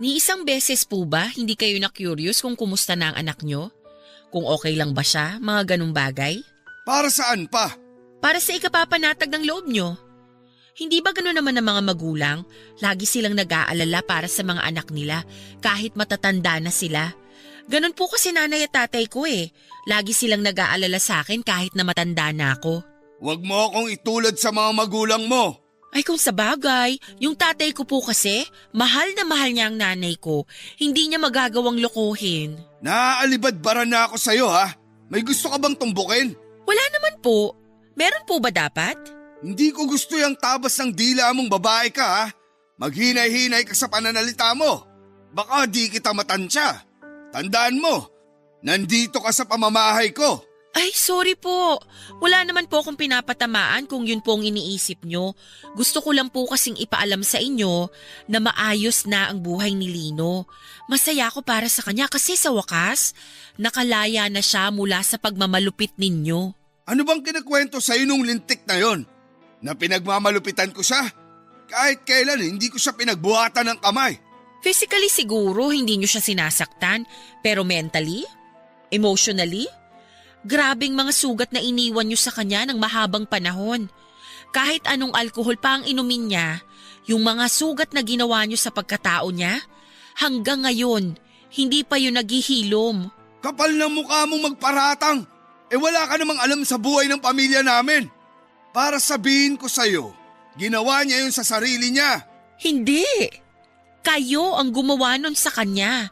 Ni isang beses po ba hindi kayo na-curious kung kumusta na ang anak niyo? Kung okay lang ba siya, mga ganung bagay? Para saan pa? Para sa ikapapanatag ng loob niyo. Hindi ba gano'n naman ng mga magulang? Lagi silang nag-aalala para sa mga anak nila kahit matatanda na sila. Ganon po kasi nanay at tatay ko eh. Lagi silang nag-aalala sa akin kahit na matanda na ako. Huwag mo akong itulad sa mga magulang mo. Ay kung sa bagay, yung tatay ko po kasi, mahal na mahal niya ang nanay ko. Hindi niya magagawang lokohin. Naaalibadbaran na ako sa'yo ha. May gusto ka bang tumbukin? Wala naman po. Meron po ba dapat? Hindi ko gusto yung tabas ng dila mong babae ka ha. Maghinay-hinay ka sa pananalita mo. Baka di kita matansya. Tandaan mo, nandito ka sa pamamahay ko. Ay, sorry po. Wala naman po akong pinapatamaan kung yun po ang iniisip nyo. Gusto ko lang po kasing ipaalam sa inyo na maayos na ang buhay ni Lino. Masaya ako para sa kanya kasi sa wakas, nakalaya na siya mula sa pagmamalupit ninyo. Ano bang kinakwento sa'yo nung lintik na yon? Na pinagmamalupitan ko siya? Kahit kailan hindi ko siya pinagbuhatan ng kamay. Physically siguro hindi nyo siya sinasaktan, pero mentally? Emotionally? Grabing mga sugat na iniwan nyo sa kanya ng mahabang panahon. Kahit anong alkohol pa ang inumin niya, yung mga sugat na ginawa nyo sa pagkatao niya, hanggang ngayon, hindi pa yun naghihilom. Kapal ng mukha mong magparatang. Wala ka namang alam sa buhay ng pamilya namin. Para sabihin ko sa'yo, ginawa niya yun sa sarili niya. Hindi! Kayo ang gumawa nun sa kanya.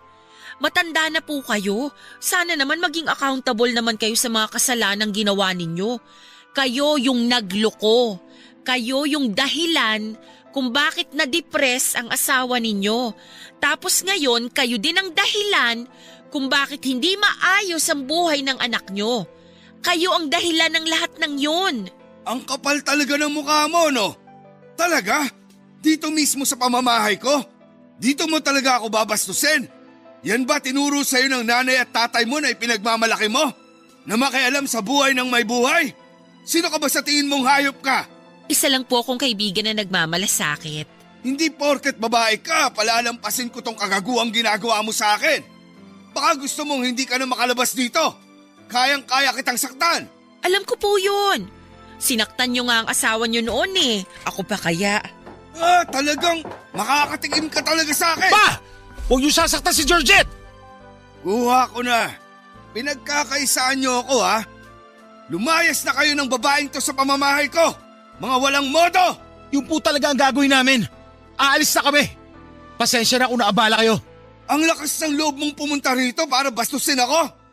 Matanda na po kayo. Sana naman maging accountable naman kayo sa mga kasalanang ginawa ninyo. Kayo yung nagloko. Kayo yung dahilan kung bakit na-depress ang asawa ninyo. Tapos ngayon, kayo din ang dahilan kung bakit hindi maayos ang buhay ng anak nyo. Kayo ang dahilan ng lahat ng yun. Ang kapal talaga ng mukha mo, no? Talaga? Dito mismo sa pamamahay ko? Dito mo talaga ako babastusin? Yan ba tinuro sa'yo ng nanay at tatay mo na ipinagmamalaki mo? Na makialam sa buhay ng may buhay? Sino ka ba sa tingin mong hayop ka? Isa lang po akong kaibigan na nagmamalasakit. Hindi porket babae ka, palalampasin ko tong kagaguhang ginagawa mo sa akin. Baka gusto mong hindi ka na makalabas dito. Kayang-kaya kitang saktan. Alam ko po yun. Sinaktan nyo nga ang asawa nyo noon eh. Ako pa kaya. Talagang makakatikim ka talaga sa akin. Pa! Huwag niyo sasaktan si Georgette! Kuha ko na. Pinagkakaisaan niyo ako ha. Lumayas na kayo ng babaeng to sa pamamahay ko. Mga walang modo. Yung po talaga ang gagawin namin. Aalis na kami. Pasensya na kung naabala kayo. Ang lakas ng loob mong pumunta rito para bastusin ako.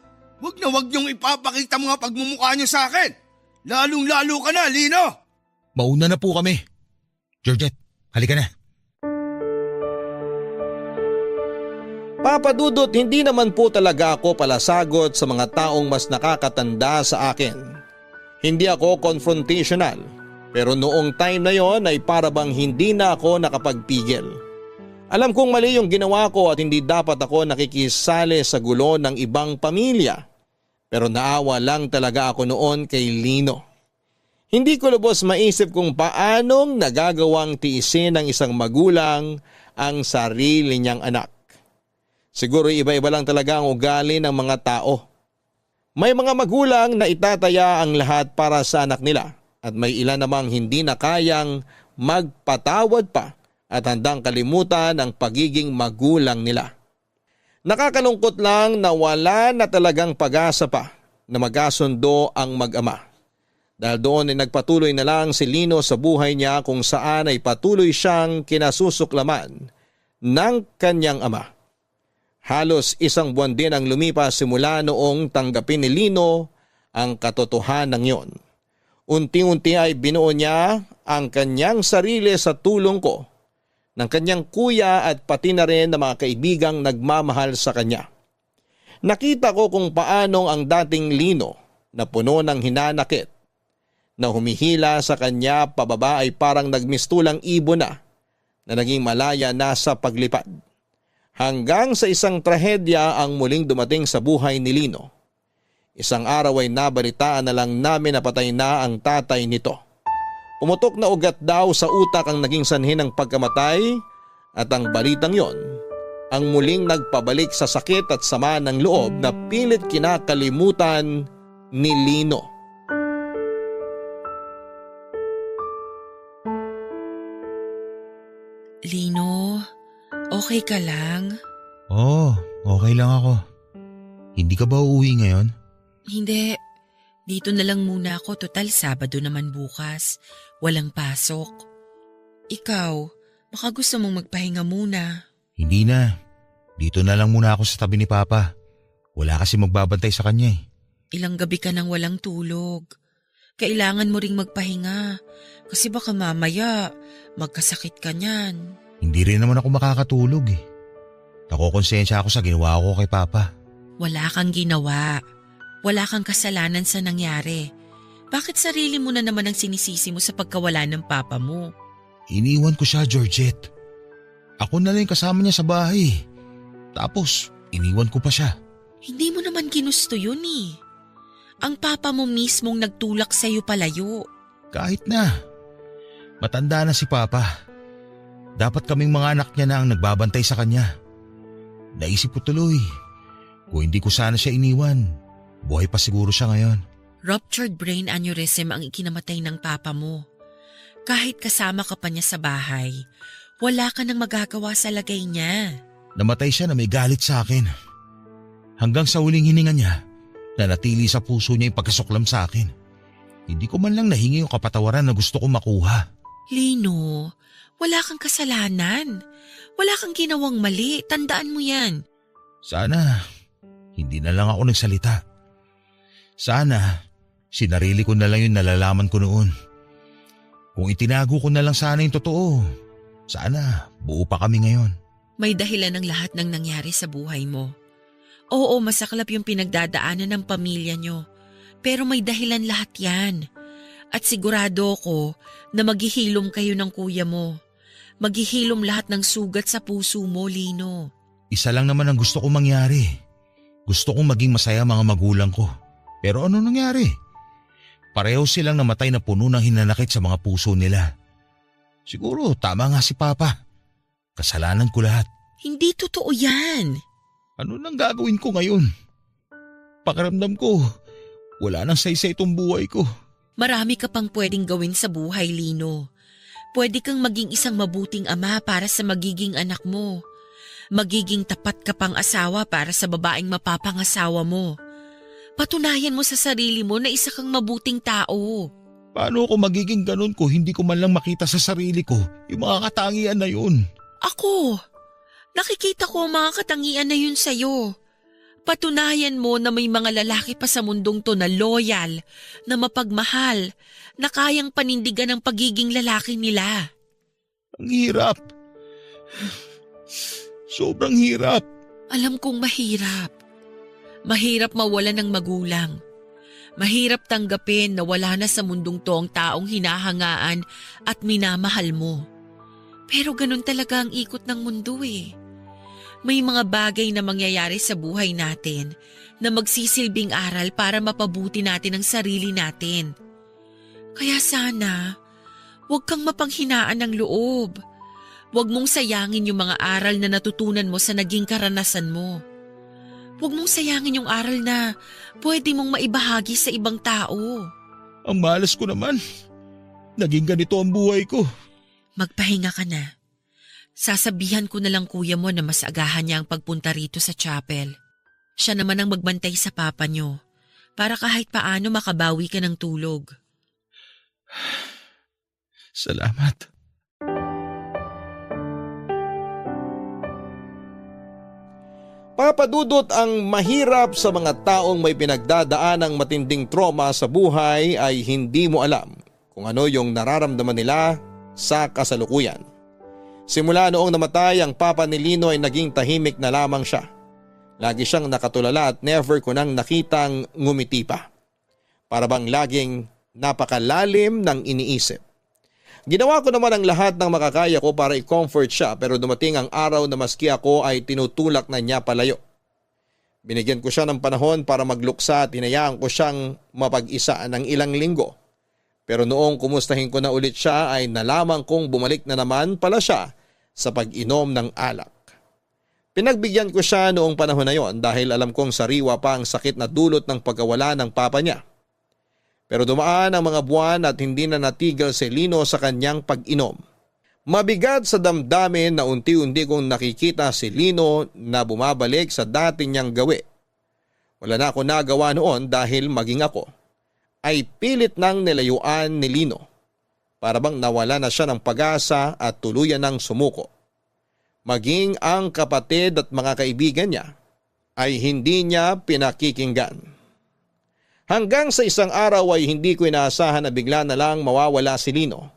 Huwag niyong ipapakita mga pagmumukha niyo sa akin. Lalong-lalo ka na, Lino. Mauna na po kami. Georgette, halika na. Papa Dudut, hindi naman po talaga ako palasagot sa mga taong mas nakakatanda sa akin. Hindi ako confrontational, pero noong time na yon ay para bang hindi na ako nakapagpigil. Alam kong mali yung ginawa ko at hindi dapat ako nakikisali sa gulo ng ibang pamilya. Pero naawa lang talaga ako noon kay Lino. Hindi ko lubos maisip kung paanong nagagawang tiisin ng isang magulang ang sarili niyang anak. Siguro iba-iba lang talaga ang ugali ng mga tao. May mga magulang na itataya ang lahat para sa anak nila at may ilan namang hindi na kayang magpatawad pa at handang kalimutan ang pagiging magulang nila. Nakakalungkot lang na wala na talagang pag-asa pa na magkasundo ang mag-ama. Dahil doon ay nagpatuloy na lang si Lino sa buhay niya kung saan ay patuloy siyang kinasusuklaman ng kanyang ama. Halos isang buwan din ang lumipas simula noong tanggapin ni Lino ang katotohanan yon. Unti-unti ay binuo niya ang kanyang sarili sa tulong ko, ng kanyang kuya at pati na rin ng mga kaibigang nagmamahal sa kanya. Nakita ko kung paanong ang dating Lino na puno ng hinanakit, na humihila sa kanya pababa ay parang nagmistulang ibon na naging malaya na sa paglipad. Hanggang sa isang trahedya ang muling dumating sa buhay ni Lino. Isang araw ay nabalitaan na lang namin na patay na ang tatay nito. Pumutok na ugat daw sa utak ang naging sanhi ng pagkamatay at ang balitang yon ang muling nagpabalik sa sakit at sama ng loob na pilit kinakalimutan ni Lino. Lino, okay ka lang? Oo, okay lang ako. Hindi ka ba uuwi ngayon? Hindi. Dito na lang muna ako. Total, Sabado naman bukas. Walang pasok. Ikaw, baka gusto mong magpahinga muna. Hindi na. Dito na lang muna ako sa tabi ni Papa. Wala kasi magbabantay sa kanya eh. Ilang gabi ka nang walang tulog. Kailangan mo ring magpahinga kasi baka mamaya magkasakit ka niyan. Hindi rin naman ako makakatulog eh. Nakokonsensya ako sa ginawa ko kay Papa. Wala kang ginawa. Wala kang kasalanan sa nangyari. Bakit sarili mo na naman ang sinisisi mo sa pagkawala ng papa mo? Iniwan ko siya, Georgette. Ako na lang kasama niya sa bahay. Tapos, iniwan ko pa siya. Hindi mo naman ginusto yun eh. Ang papa mo mismong nagtulak sa'yo palayo. Kahit na. Matanda na si Papa. Dapat kaming mga anak niya na ang nagbabantay sa kanya. Naisip ko tuloy, kung hindi ko sana siya iniwan, buhay pa siguro siya ngayon. Ruptured brain aneurysm ang ikinamatay ng papa mo. Kahit kasama ka pa niya sa bahay, wala ka nang magagawa sa lagay niya. Namatay siya na may galit sa akin. Hanggang sa huling hininga niya, nanatili sa puso niya yung pagkasuklam sa akin. Hindi ko man lang nahingi yung kapatawaran na gusto kong makuha. Lino, wala kang kasalanan. Wala kang ginawang mali. Tandaan mo yan. Sana, hindi na lang ako nagsalita. Sana, sinarili ko na lang yung nalalaman ko noon. Kung itinago ko na lang sana yung totoo, sana buo pa kami ngayon. May dahilan ng lahat ng nangyari sa buhay mo. Oo, masaklap yung pinagdadaanan ng pamilya nyo. Pero may dahilan lahat yan. At sigurado ko na maghihilom kayo ng kuya mo. Maghihilom lahat ng sugat sa puso mo, Lino. Isa lang naman ang gusto kong mangyari. Gusto kong maging masaya mga magulang ko. Pero ano nangyari? Pareho silang namatay na puno ng hinanakit sa mga puso nila. Siguro tama nga si Papa. Kasalanan ko lahat. Hindi totoo yan. Ano nang gagawin ko ngayon? Pakiramdam ko, wala nang saysay itong buhay ko. Marami ka pang pwedeng gawin sa buhay, Lino. Pwede kang maging isang mabuting ama para sa magiging anak mo. Magiging tapat ka pang asawa para sa babaeng mapapangasawa mo. Patunayan mo sa sarili mo na isa kang mabuting tao. Paano ako magiging ganun ko hindi ko man lang makita sa sarili ko yung mga katangian na yun? Ako, nakikita ko ang mga katangian na yun sa'yo. Patunayan mo na may mga lalaki pa sa mundong to na loyal, na mapagmahal, na kayang panindigan ang pagiging lalaki nila. Ang hirap. Sobrang hirap. Alam kong mahirap. Mahirap mawalan ng magulang. Mahirap tanggapin na wala na sa mundong to ang taong hinahangaan at minamahal mo. Pero ganun talaga ang ikot ng mundo eh. May mga bagay na mangyayari sa buhay natin na magsisilbing aral para mapabuti natin ang sarili natin. Kaya sana, huwag kang mapanghinaan ng loob. Huwag mong sayangin yung mga aral na natutunan mo sa naging karanasan mo. Huwag mong sayangin yung aral na pwede mong maibahagi sa ibang tao. Ang malas ko naman. Naging ganito ang buhay ko. Magpahinga ka na. Sasabihan ko na lang kuya mo na mas agahan niya ang pagpunta rito sa chapel. Siya naman ang magbantay sa papa niyo para kahit paano makabawi ka ng tulog. Salamat. Papadudot, ang mahirap sa mga taong may pinagdadaan ng matinding trauma sa buhay ay hindi mo alam kung ano yung nararamdaman nila sa kasalukuyan. Simula noong namatay ang papa ni Lino ay naging tahimik na lamang siya. Lagi siyang nakatulala at never ko nang nakitang ngumiti pa. Para bang laging napakalalim ng iniisip. Ginawa ko naman ang lahat ng makakaya ko para i-comfort siya, pero dumating ang araw na maski ako ay tinutulak na niya palayo. Binigyan ko siya ng panahon para magluksa at hinayaan ko siyang mapag-isa ng ilang linggo. Pero noong kumustahin ko na ulit siya ay nalaman kong bumalik na naman pala siya sa pag-inom ng alak. Pinagbigyan ko siya noong panahon na yon dahil alam kong sariwa pa ang sakit na dulot ng pagkawala ng papa niya. Pero dumaan ang mga buwan at hindi na natigil si Lino sa kanyang pag-inom. Mabigat sa damdamin na unti-unti kong nakikita si Lino na bumabalik sa dati niyang gawi. Wala na ako nagawa noon dahil maging ako ay pilit nang nilayuan ni Lino. Para bang nawala na siya ng pag-asa at tuluyan ng sumuko. Maging ang kapatid at mga kaibigan niya ay hindi niya pinakikinggan. Hanggang sa isang araw ay hindi ko inaasahan na bigla na lang mawawala si Lino.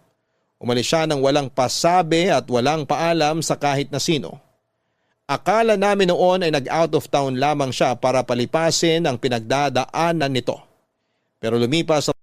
Umalis siya ng walang pasabi at walang paalam sa kahit na sino. Akala namin noon ay nag-out of town lamang siya para palipasin ang pinagdadaanan nito. Pero lumipas